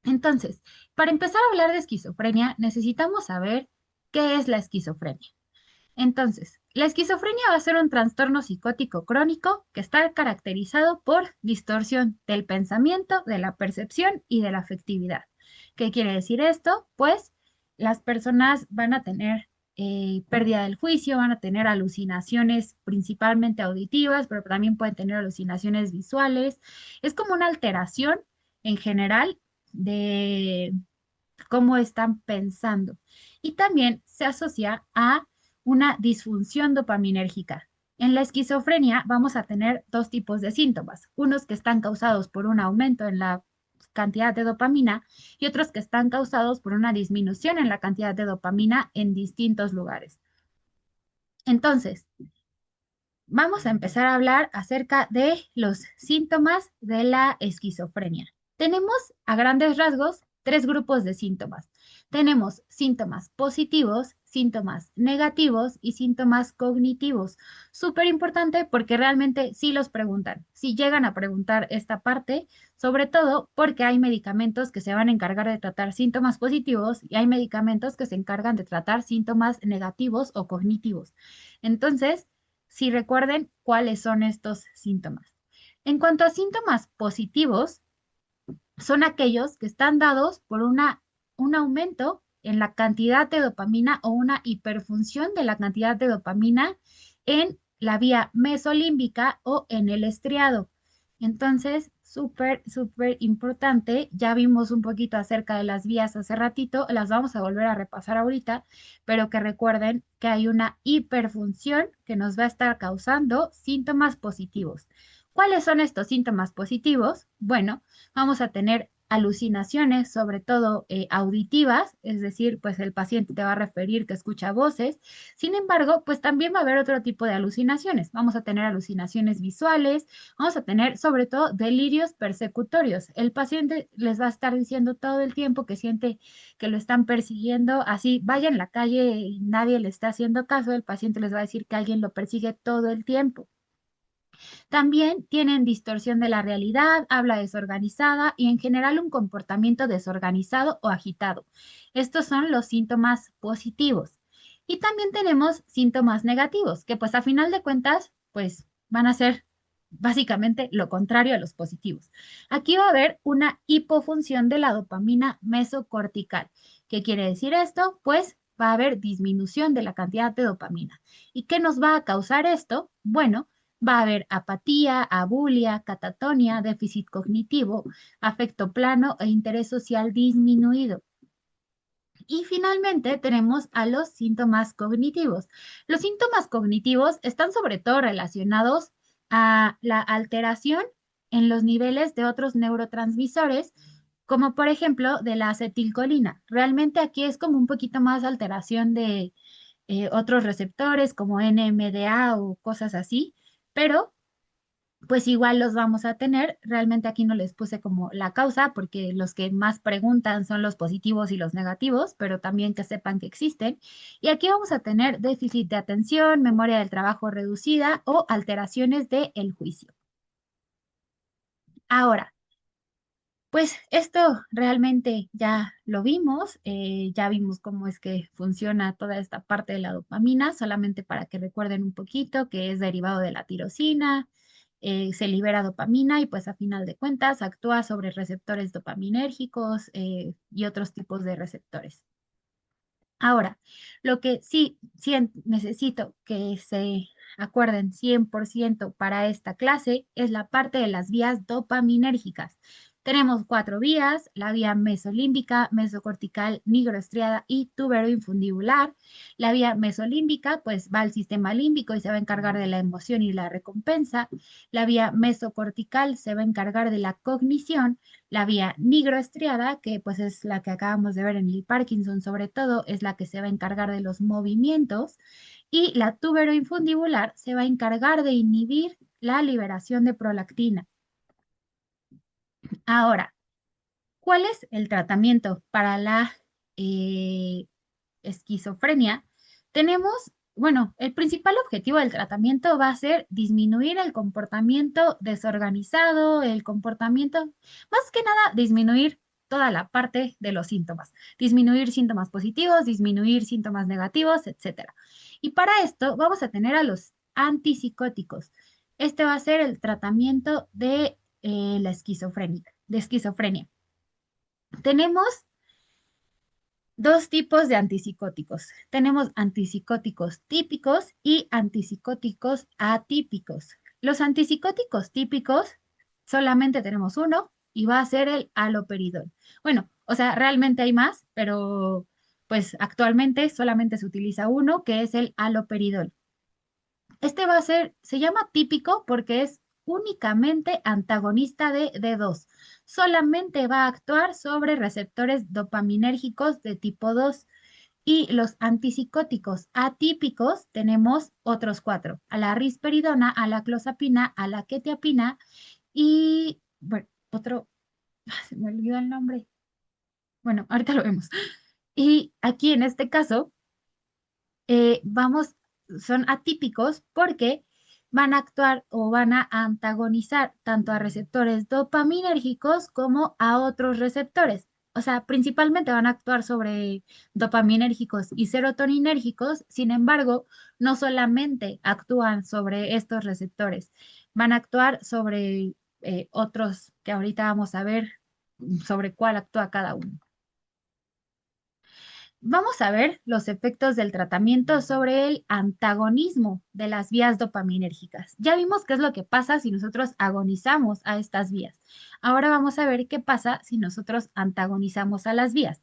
Speaker 1: Entonces, para empezar a hablar de esquizofrenia, necesitamos saber qué es la esquizofrenia. Entonces, la esquizofrenia va a ser un trastorno psicótico crónico que está caracterizado por distorsión del pensamiento, de la percepción y de la afectividad. ¿Qué quiere decir esto? Pues las personas van a tener pérdida del juicio, van a tener alucinaciones principalmente auditivas, pero también pueden tener alucinaciones visuales. Es como una alteración en general de cómo están pensando. Y también se asocia a una disfunción dopaminérgica. En la esquizofrenia vamos a tener dos tipos de síntomas, unos que están causados por un aumento en la cantidad de dopamina y otros que están causados por una disminución en la cantidad de dopamina en distintos lugares. Entonces, vamos a empezar a hablar acerca de los síntomas de la esquizofrenia. Tenemos a grandes rasgos tres grupos de síntomas. Tenemos síntomas positivos, síntomas negativos y síntomas cognitivos. Súper importante porque realmente sí los preguntan, sí llegan a preguntar esta parte, sobre todo porque hay medicamentos que se van a encargar de tratar síntomas positivos y hay medicamentos que se encargan de tratar síntomas negativos o cognitivos. Entonces, si recuerden cuáles son estos síntomas. En cuanto a síntomas positivos, son aquellos que están dados por un aumento en la cantidad de dopamina o una hiperfunción de la cantidad de dopamina en la vía mesolímbica o en el estriado. Entonces, súper importante. Ya vimos un poquito acerca de las vías hace ratito, las vamos a volver a repasar ahorita, pero que recuerden que hay una hiperfunción que nos va a estar causando síntomas positivos. ¿Cuáles son estos síntomas positivos? Bueno, vamos a tener alucinaciones, sobre todo auditivas, es decir, pues el paciente te va a referir que escucha voces. Sin embargo, pues también va a haber otro tipo de alucinaciones. Vamos a tener alucinaciones visuales, vamos a tener sobre todo delirios persecutorios. El paciente les va a estar diciendo todo el tiempo que siente que lo están persiguiendo, así vaya en la calle y nadie le está haciendo caso, el paciente les va a decir que alguien lo persigue todo el tiempo. También tienen distorsión de la realidad, habla desorganizada y en general un comportamiento desorganizado o agitado. Estos son los síntomas positivos. Y también tenemos síntomas negativos, que pues a final de cuentas, pues van a ser básicamente lo contrario a los positivos. Aquí va a haber una hipofunción de la dopamina mesocortical. ¿Qué quiere decir esto? Pues va a haber disminución de la cantidad de dopamina. ¿Y qué nos va a causar esto? Bueno, va a haber apatía, abulia, catatonia, déficit cognitivo, afecto plano e interés social disminuido. Y finalmente tenemos a los síntomas cognitivos. Los síntomas cognitivos están sobre todo relacionados a la alteración en los niveles de otros neurotransmisores, como por ejemplo de la acetilcolina. Realmente aquí es como un poquito más alteración de otros receptores como NMDA o cosas así, pero pues igual los vamos a tener. Realmente aquí no les puse como la causa porque los que más preguntan son los positivos y los negativos, pero también que sepan que existen. Y aquí vamos a tener déficit de atención, memoria del trabajo reducida o alteraciones del juicio. Ahora, pues esto realmente ya lo vimos, ya vimos cómo es que funciona toda esta parte de la dopamina, solamente para que recuerden un poquito que es derivado de la tirosina, se libera dopamina y pues a final de cuentas actúa sobre receptores dopaminérgicos y otros tipos de receptores. Ahora, lo que sí necesito que se acuerden 100% para esta clase es la parte de las vías dopaminérgicas. Tenemos cuatro vías: la vía mesolímbica, mesocortical, nigroestriada y tuberoinfundibular. La vía mesolímbica pues va al sistema límbico y se va a encargar de la emoción y la recompensa. La vía mesocortical se va a encargar de la cognición. La vía nigroestriada, que pues es la que acabamos de ver en el Parkinson sobre todo, es la que se va a encargar de los movimientos. Y la tuberoinfundibular se va a encargar de inhibir la liberación de prolactina. Ahora, ¿cuál es el tratamiento para la eh, esquizofrenia? Tenemos, bueno, el principal objetivo del tratamiento va a ser disminuir el comportamiento desorganizado, el comportamiento, más que nada, disminuir toda la parte de los síntomas, disminuir síntomas positivos, disminuir síntomas negativos, etcétera. Y para esto vamos a tener a los antipsicóticos. Este va a ser el tratamiento de la esquizofrenia. Tenemos dos tipos de antipsicóticos. Tenemos antipsicóticos típicos y antipsicóticos atípicos. Los antipsicóticos típicos solamente tenemos uno y va a ser el haloperidol. Bueno, o sea, realmente hay más, pero pues actualmente solamente se utiliza uno, que es el haloperidol. Este va a ser, se llama típico porque es únicamente antagonista de D2. Solamente va a actuar sobre receptores dopaminérgicos de tipo 2. Y los antipsicóticos atípicos tenemos otros cuatro: a la risperidona, a la clozapina, a la quetiapina y, bueno, otro, se me olvidó el nombre. Bueno, ahorita lo vemos. Y aquí en este caso, vamos, son atípicos porque van a actuar o van a antagonizar tanto a receptores dopaminérgicos como a otros receptores. O sea, principalmente van a actuar sobre dopaminérgicos y serotoninérgicos. Sin embargo, no solamente actúan sobre estos receptores, van a actuar sobre otros que ahorita vamos a ver sobre cuál actúa cada uno. Vamos a ver los efectos del tratamiento sobre el antagonismo de las vías dopaminérgicas. Ya vimos qué es lo que pasa si nosotros agonizamos a estas vías. Ahora vamos a ver qué pasa si nosotros antagonizamos a las vías.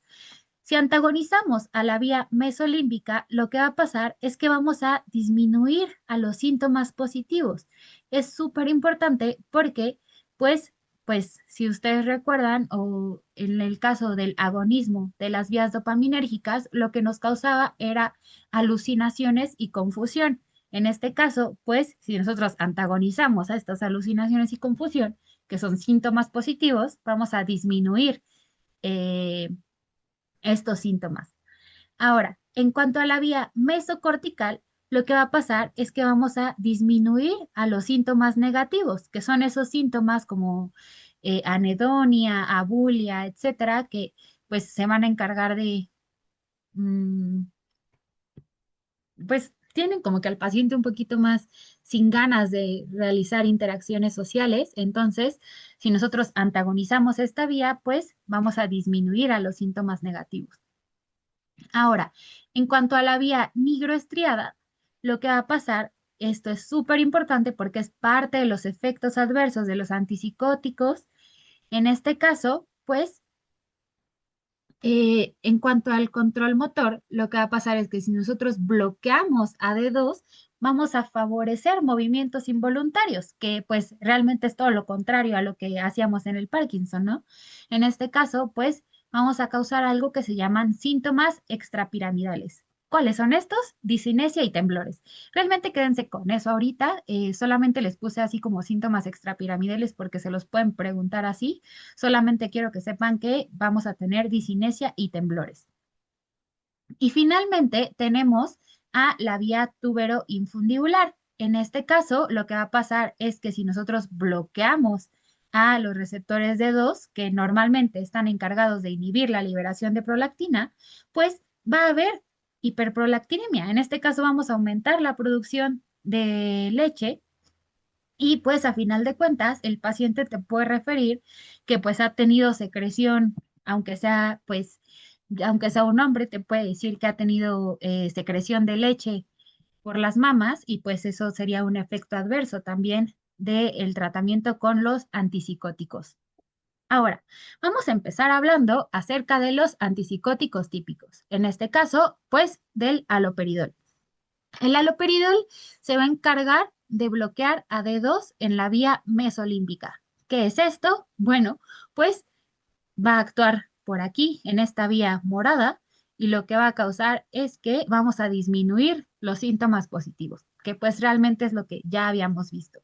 Speaker 1: Si antagonizamos a la vía mesolímbica, lo que va a pasar es que vamos a disminuir a los síntomas positivos. Es súper importante porque, pues, pues, si ustedes recuerdan, o en el caso del agonismo de las vías dopaminérgicas, lo que nos causaba era alucinaciones y confusión. En este caso, pues, si nosotros antagonizamos a estas alucinaciones y confusión, que son síntomas positivos, vamos a disminuir eh, estos síntomas. Ahora, en cuanto a la vía mesocortical, lo que va a pasar es que vamos a disminuir a los síntomas negativos, que son esos síntomas como anedonia, abulia, etcétera, que pues se van a encargar de, mm, pues tienen como que al paciente un poquito más sin ganas de realizar interacciones sociales. Entonces, si nosotros antagonizamos esta vía, pues vamos a disminuir a los síntomas negativos. Ahora, en cuanto a la vía nigroestriada, lo que va a pasar, esto es súper importante porque es parte de los efectos adversos de los antipsicóticos. En este caso, pues, en cuanto al control motor, lo que va a pasar es que si nosotros bloqueamos a D2, vamos a favorecer movimientos involuntarios, que pues realmente es todo lo contrario a lo que hacíamos en el Parkinson, ¿no? En este caso, pues, vamos a causar algo que se llaman síntomas extrapiramidales. ¿Cuáles son estos? Disinesia y temblores. Realmente quédense con eso ahorita. Solamente les puse así como síntomas extrapiramidales porque se los pueden preguntar así. Solamente quiero que sepan que vamos a tener disinesia y temblores. Y finalmente tenemos a la vía infundibulaar. En este caso, lo que va a pasar es que si nosotros bloqueamos a los receptores d dos, que normalmente están encargados de inhibir la liberación de prolactina, pues va a haber hiperprolactinemia. En este caso vamos a aumentar la producción de leche y pues a final de cuentas el paciente te puede referir que pues ha tenido secreción, aunque sea pues, aunque sea un hombre, te puede decir que ha tenido secreción de leche por las mamas y pues eso sería un efecto adverso también del tratamiento con los antipsicóticos. Ahora, vamos a empezar hablando acerca de los antipsicóticos típicos. En este caso, pues del haloperidol. El haloperidol se va a encargar de bloquear a D2 en la vía mesolímbica. ¿Qué es esto? Bueno, pues va a actuar por aquí, en esta vía morada, y lo que va a causar es que vamos a disminuir los síntomas positivos, que pues realmente es lo que ya habíamos visto.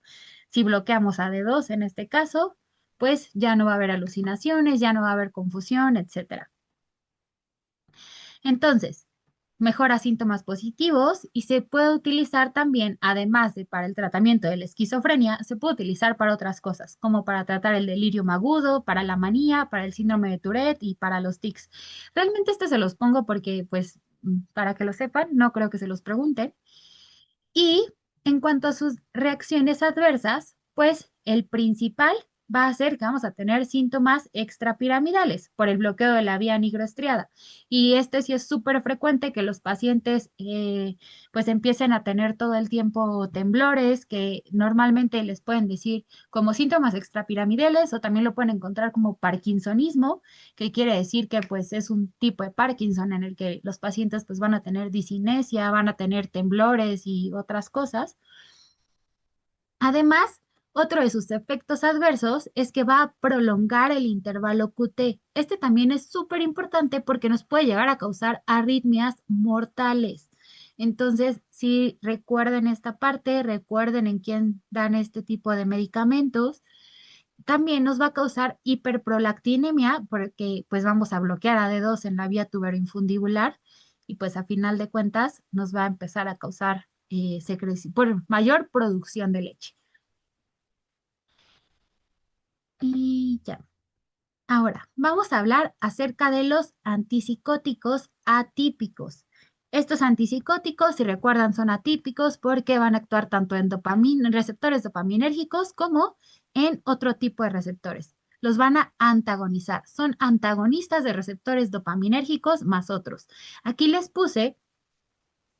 Speaker 1: Si bloqueamos a D2 en este caso, pues ya no va a haber alucinaciones, ya no va a haber confusión, etcétera. Entonces, mejora síntomas positivos y se puede utilizar también, además de para el tratamiento de la esquizofrenia, se puede utilizar para otras cosas, como para tratar el delirium agudo, para la manía, para el síndrome de Tourette y para los tics. Realmente este se los pongo porque, pues, para que lo sepan, no creo que se los pregunten. Y en cuanto a sus reacciones adversas, pues el principal va a ser que vamos a tener síntomas extrapiramidales por el bloqueo de la vía nigroestriada. Y este sí es súper frecuente que los pacientes pues empiecen a tener todo el tiempo temblores, que normalmente les pueden decir como síntomas extrapiramidales o también lo pueden encontrar como parkinsonismo, que quiere decir que pues es un tipo de Parkinson en el que los pacientes pues van a tener disinesia, van a tener temblores y otras cosas. Además, otro de sus efectos adversos es que va a prolongar el intervalo QT. Este también es súper importante porque nos puede llegar a causar arritmias mortales. Entonces, si recuerden esta parte, recuerden en quién dan este tipo de medicamentos. También nos va a causar hiperprolactinemia porque pues vamos a bloquear a D2 en la vía tuberoinfundibular y pues a final de cuentas nos va a empezar a causar secreción, por mayor producción de leche. Y ya. Ahora, vamos a hablar acerca de los antipsicóticos atípicos. Estos antipsicóticos, si recuerdan, son atípicos porque van a actuar tanto en dopamina, en receptores dopaminérgicos como en otro tipo de receptores. Los van a antagonizar. Son antagonistas de receptores dopaminérgicos más otros. Aquí les puse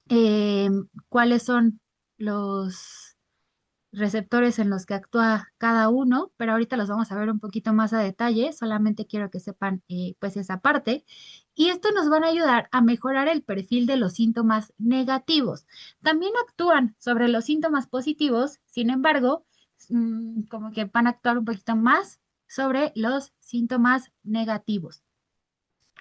Speaker 1: eh, cuáles son los receptores en los que actúa cada uno, pero ahorita los vamos a ver un poquito más a detalle, solamente quiero que sepan pues esa parte. Y esto nos van a ayudar a mejorar el perfil de los síntomas negativos. También actúan sobre los síntomas positivos, sin embargo, como que van a actuar un poquito más sobre los síntomas negativos.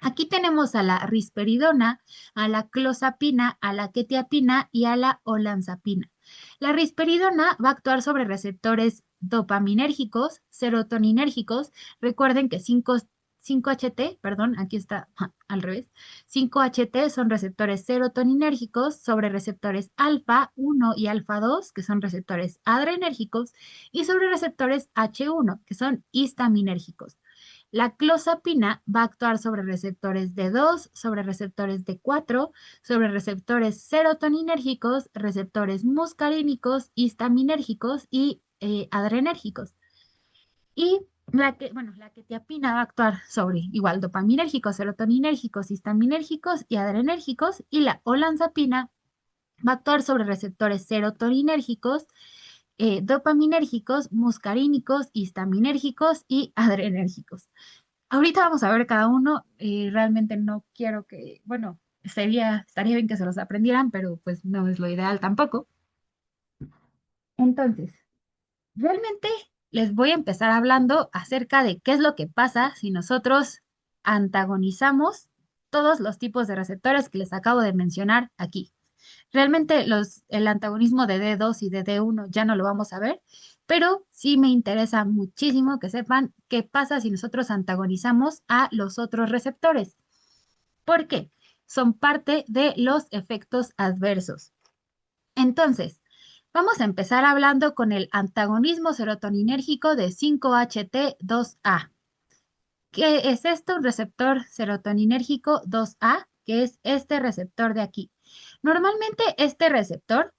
Speaker 1: Aquí tenemos a la risperidona, a la clozapina, a la quetiapina y a la olanzapina. La risperidona va a actuar sobre receptores dopaminérgicos, serotoninérgicos. Recuerden que 5-HT, perdón, aquí está al revés. 5-HT son receptores serotoninérgicos sobre receptores alfa 1 y alfa 2, que son receptores adrenérgicos, y sobre receptores H1, que son histaminérgicos. La clozapina va a actuar sobre receptores D2, sobre receptores D4, sobre receptores serotoninérgicos, receptores muscarínicos, histaminérgicos y adrenérgicos. Y la quetiapina va a actuar sobre igual dopaminérgicos, serotoninérgicos, histaminérgicos y adrenérgicos. Y la olanzapina va a actuar sobre receptores serotoninérgicos, dopaminérgicos, muscarínicos, histaminérgicos y adrenérgicos. Ahorita vamos a ver cada uno. Realmente no quiero que, bueno, estaría bien que se los aprendieran, pero pues no es lo ideal tampoco. Entonces, realmente les voy a empezar hablando acerca de qué es lo que pasa si nosotros antagonizamos. todos los tipos de receptores que les acabo de mencionar aquí. Realmente el antagonismo de D2 y de D1 ya no lo vamos a ver, pero sí me interesa muchísimo que sepan qué pasa si nosotros antagonizamos a los otros receptores. ¿Por qué? Son parte de los efectos adversos. Entonces, vamos a empezar hablando con el antagonismo serotoninérgico de 5-HT2A. ¿Qué es esto? Un receptor serotoninérgico 2A, que es este receptor de aquí. Normalmente este receptor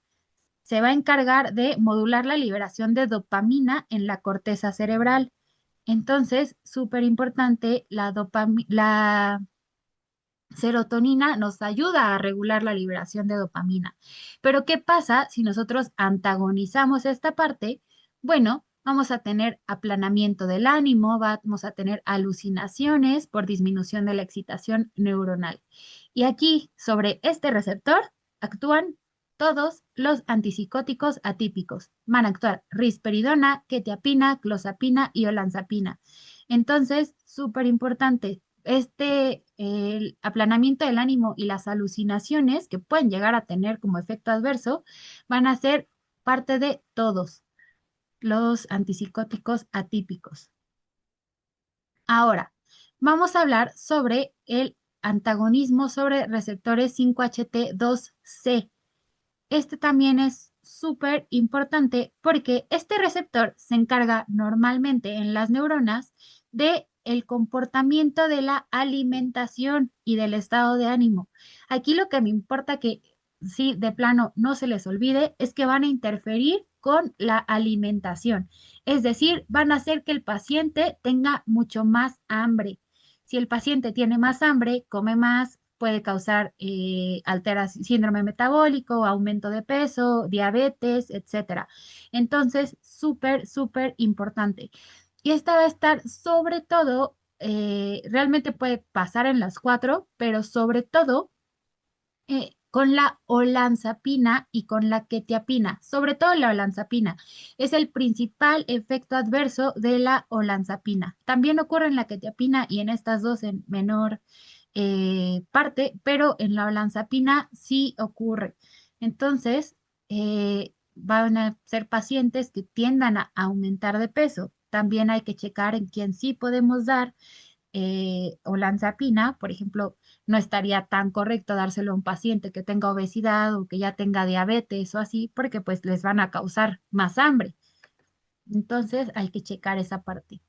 Speaker 1: se va a encargar de modular la liberación de dopamina en la corteza cerebral. Entonces, súper importante, la serotonina nos ayuda a regular la liberación de dopamina. Pero ¿qué pasa si nosotros antagonizamos esta parte? Bueno, vamos a tener aplanamiento del ánimo, vamos a tener alucinaciones por disminución de la excitación neuronal. Y aquí, sobre este receptor, actúan todos los antipsicóticos atípicos. Van a actuar risperidona, quetiapina, clozapina y olanzapina. Entonces, súper importante, el aplanamiento del ánimo y las alucinaciones que pueden llegar a tener como efecto adverso van a ser parte de todos los antipsicóticos atípicos. Ahora, vamos a hablar sobre el antagonismo sobre receptores 5-HT2C. Este también es súper importante porque este receptor se encarga normalmente en las neuronas de el comportamiento de la alimentación y del estado de ánimo. Aquí lo que me importa que sí, de plano no se les olvide es que van a interferir con la alimentación. Es decir, van a hacer que el paciente tenga mucho más hambre. Si el paciente tiene más hambre, come más, puede causar síndrome metabólico, aumento de peso, diabetes, etcétera. Entonces, súper, súper importante. Y esta va a estar sobre todo, realmente puede pasar en las cuatro, pero sobre todo con la olanzapina y con la quetiapina, sobre todo la olanzapina. Es el principal efecto adverso de la olanzapina. También ocurre en la quetiapina y en estas dos en menor parte, pero en la olanzapina sí ocurre. Entonces, van a ser pacientes que tiendan a aumentar de peso. También hay que checar en quién sí podemos dar olanzapina, por ejemplo, no estaría tan correcto dárselo a un paciente que tenga obesidad o que ya tenga diabetes o así, porque pues les van a causar más hambre. Entonces hay que checar esa parte.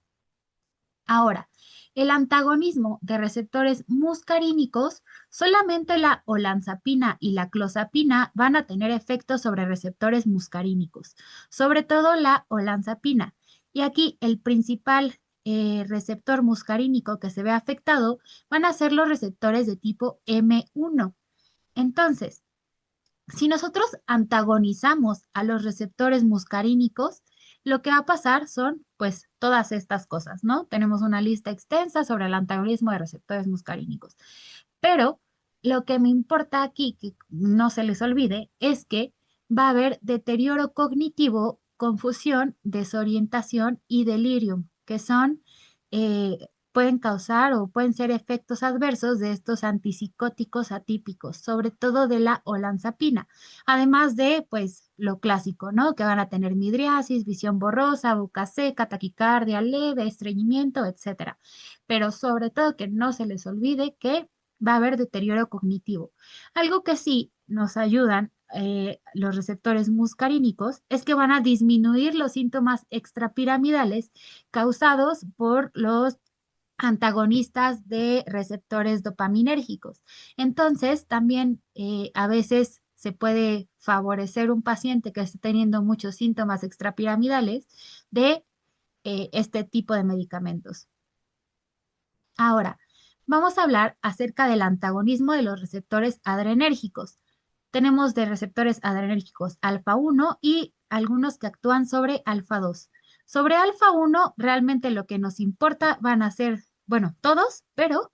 Speaker 1: Ahora, el antagonismo de receptores muscarínicos, solamente la olanzapina y la clozapina van a tener efectos sobre receptores muscarínicos, sobre todo la olanzapina. Y aquí el principal receptor muscarínico que se ve afectado van a ser los receptores de tipo M1. Entonces, si nosotros antagonizamos a los receptores muscarínicos, lo que va a pasar son, pues, todas estas cosas, ¿no? Tenemos una lista extensa sobre el antagonismo de receptores muscarínicos. Pero lo que me importa aquí, que no se les olvide, es que va a haber deterioro cognitivo, confusión, desorientación y delirium, que son pueden causar o pueden ser efectos adversos de estos antipsicóticos atípicos, sobre todo de la olanzapina, además de, pues, lo clásico, ¿no? Que van a tener midriasis, visión borrosa, boca seca, taquicardia leve, estreñimiento, etcétera. Pero sobre todo que no se les olvide que va a haber deterioro cognitivo. Algo que sí nos ayudan los receptores muscarínicos es que van a disminuir los síntomas extrapiramidales causados por los antagonistas de receptores dopaminérgicos. Entonces, también a veces se puede favorecer un paciente que esté teniendo muchos síntomas extrapiramidales de este tipo de medicamentos. Ahora, vamos a hablar acerca del antagonismo de los receptores adrenérgicos. Tenemos de receptores adrenérgicos alfa 1 y algunos que actúan sobre alfa 2. Sobre alfa 1, realmente lo que nos importa van a ser, bueno, todos, pero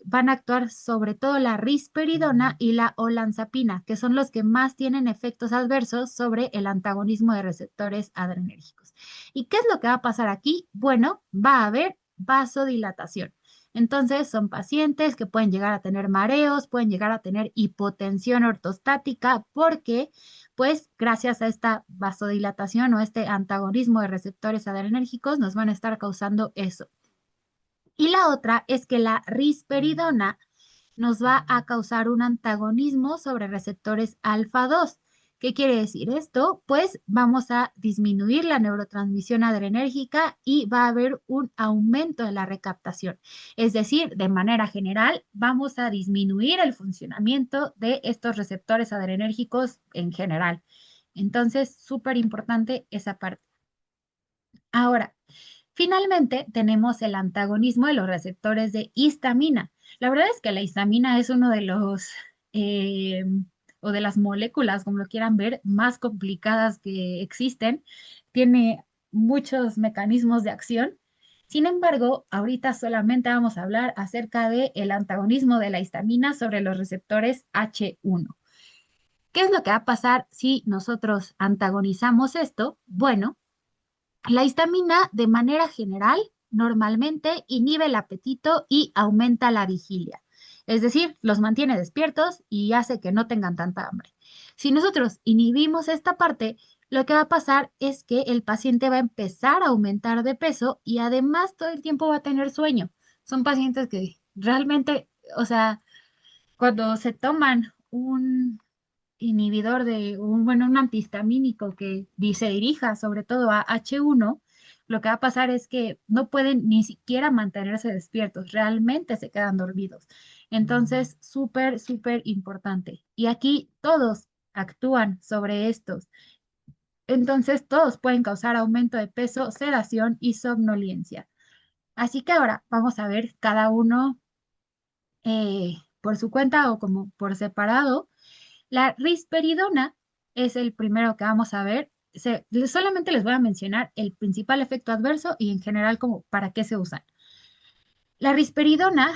Speaker 1: van a actuar sobre todo la risperidona y la olanzapina, que son los que más tienen efectos adversos sobre el antagonismo de receptores adrenérgicos. ¿Y qué es lo que va a pasar aquí? Bueno, va a haber vasodilatación. Entonces, son pacientes que pueden llegar a tener mareos, pueden llegar a tener hipotensión ortostática, porque, pues, gracias a esta vasodilatación o este antagonismo de receptores adrenérgicos, nos van a estar causando eso. Y la otra es que la risperidona nos va a causar un antagonismo sobre receptores alfa 2. ¿Qué quiere decir esto? Pues vamos a disminuir la neurotransmisión adrenérgica y va a haber un aumento de la recaptación. Es decir, de manera general, vamos a disminuir el funcionamiento de estos receptores adrenérgicos en general. Entonces, súper importante esa parte. Ahora, finalmente, tenemos el antagonismo de los receptores de histamina. La verdad es que la histamina es uno de los, eh, o de las moléculas, como lo quieran ver, más complicadas que existen. Tiene muchos mecanismos de acción. Sin embargo, ahorita solamente vamos a hablar acerca del antagonismo de la histamina sobre los receptores H1. ¿Qué es lo que va a pasar si nosotros antagonizamos esto? Bueno, la histamina, de manera general, normalmente inhibe el apetito y aumenta la vigilia. Es decir, los mantiene despiertos y hace que no tengan tanta hambre. Si nosotros inhibimos esta parte, lo que va a pasar es que el paciente va a empezar a aumentar de peso y además todo el tiempo va a tener sueño. Son pacientes que realmente, o sea, cuando se toman un inhibidor de un, bueno, un antihistamínico que se dirija sobre todo a H1, lo que va a pasar es que no pueden ni siquiera mantenerse despiertos, realmente se quedan dormidos. Entonces, súper, súper importante. Y aquí todos actúan sobre estos. Entonces, todos pueden causar aumento de peso, sedación y somnolencia. Así que ahora vamos a ver cada uno por su cuenta o como por separado. La risperidona es el primero que vamos a ver. Solamente les voy a mencionar el principal efecto adverso y en general como para qué se usan. La risperidona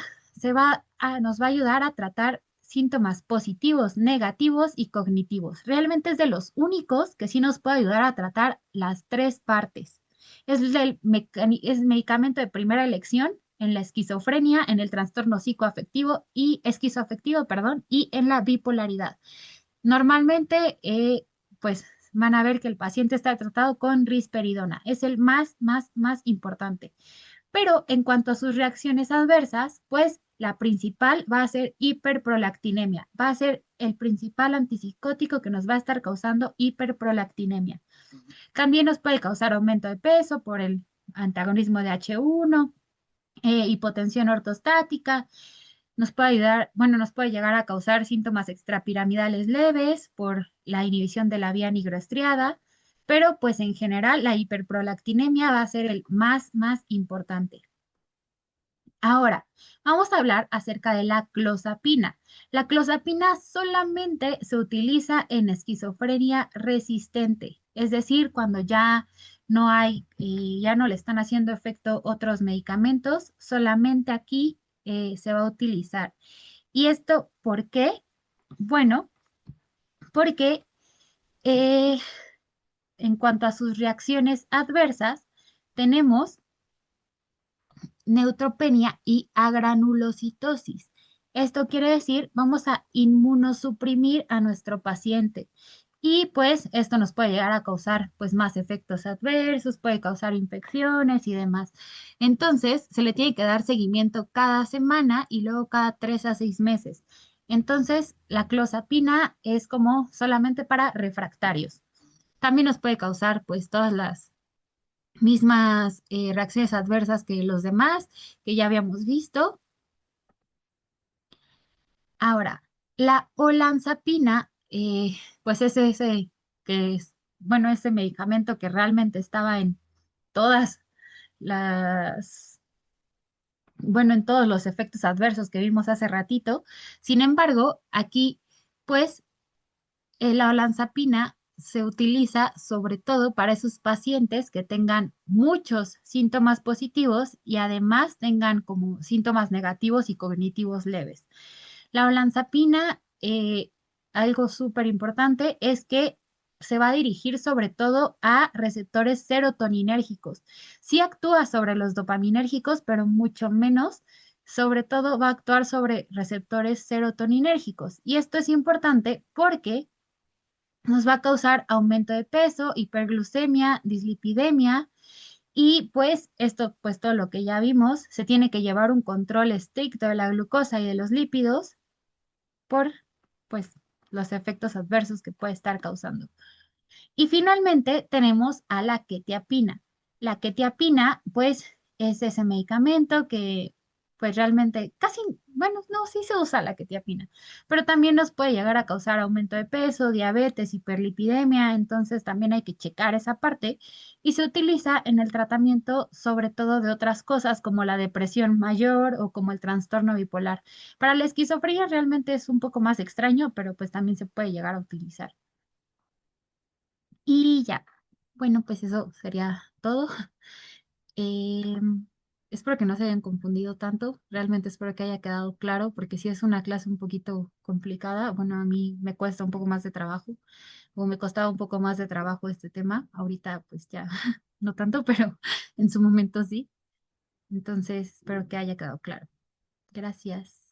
Speaker 1: nos va a ayudar a tratar síntomas positivos, negativos y cognitivos. Realmente es de los únicos que sí nos puede ayudar a tratar las tres partes. Es medicamento de primera elección en la esquizofrenia, en el trastorno psicoafectivo y esquizoafectivo, perdón, y en la bipolaridad. Normalmente, pues van a ver que el paciente está tratado con risperidona. Es el más importante. Pero en cuanto a sus reacciones adversas, pues la principal va a ser hiperprolactinemia. Va a ser el principal antipsicótico que nos va a estar causando hiperprolactinemia. También nos puede causar aumento de peso por el antagonismo de H1, hipotensión ortostática, nos puede ayudar, bueno, nos puede llegar a causar síntomas extrapiramidales leves por la inhibición de la vía nigroestriada, pero pues en general la hiperprolactinemia va a ser el más importante. Ahora, vamos a hablar acerca de la clozapina. La clozapina solamente se utiliza en esquizofrenia resistente, es decir, cuando ya no hay, ya no le están haciendo efecto otros medicamentos, solamente aquí se va a utilizar. ¿Y esto por qué? Bueno, porque eh, en cuanto a sus reacciones adversas, tenemos neutropenia y agranulocitosis. Esto quiere decir, vamos a inmunosuprimir a nuestro paciente. Y pues esto nos puede llegar a causar pues más efectos adversos, puede causar infecciones y demás. Entonces, se le tiene que dar seguimiento cada semana y luego cada 3 a 6 meses. Entonces, la clozapina es como solamente para refractarios. También nos puede causar pues todas las mismas reacciones adversas que los demás que ya habíamos visto. Ahora, la olanzapina, pues es ese que es, bueno, ese medicamento que realmente estaba en todas las, bueno, en todos los efectos adversos que vimos hace ratito. Sin embargo, aquí, pues la olanzapina se utiliza sobre todo para esos pacientes que tengan muchos síntomas positivos y además tengan como síntomas negativos y cognitivos leves. La olanzapina, algo súper importante es que se va a dirigir sobre todo a receptores serotoninérgicos. Sí actúa sobre los dopaminérgicos, pero mucho menos sobre todo va a actuar sobre receptores serotoninérgicos. Y esto es importante porque nos va a causar aumento de peso, hiperglucemia, dislipidemia y pues esto, pues todo lo que ya vimos, se tiene que llevar un control estricto de la glucosa y de los lípidos por pues los efectos adversos que puede estar causando. Y finalmente tenemos a la quetiapina. La quetiapina, pues, es ese medicamento que, pues, realmente casi, bueno, no, sí se usa la quetiapina, pero también nos puede llegar a causar aumento de peso, diabetes, hiperlipidemia, entonces también hay que checar esa parte y se utiliza en el tratamiento sobre todo de otras cosas como la depresión mayor o como el trastorno bipolar. Para la esquizofrenia realmente es un poco más extraño, pero pues también se puede llegar a utilizar. Y ya, bueno, pues eso sería todo. Eh, Espero que no se hayan confundido tanto. Realmente espero que haya quedado claro, porque si es una clase un poquito complicada, bueno, a mí me cuesta un poco más de trabajo, o me costaba un poco más de trabajo este tema. Ahorita, pues ya no tanto, pero en su momento sí. Entonces, espero que haya quedado claro. Gracias.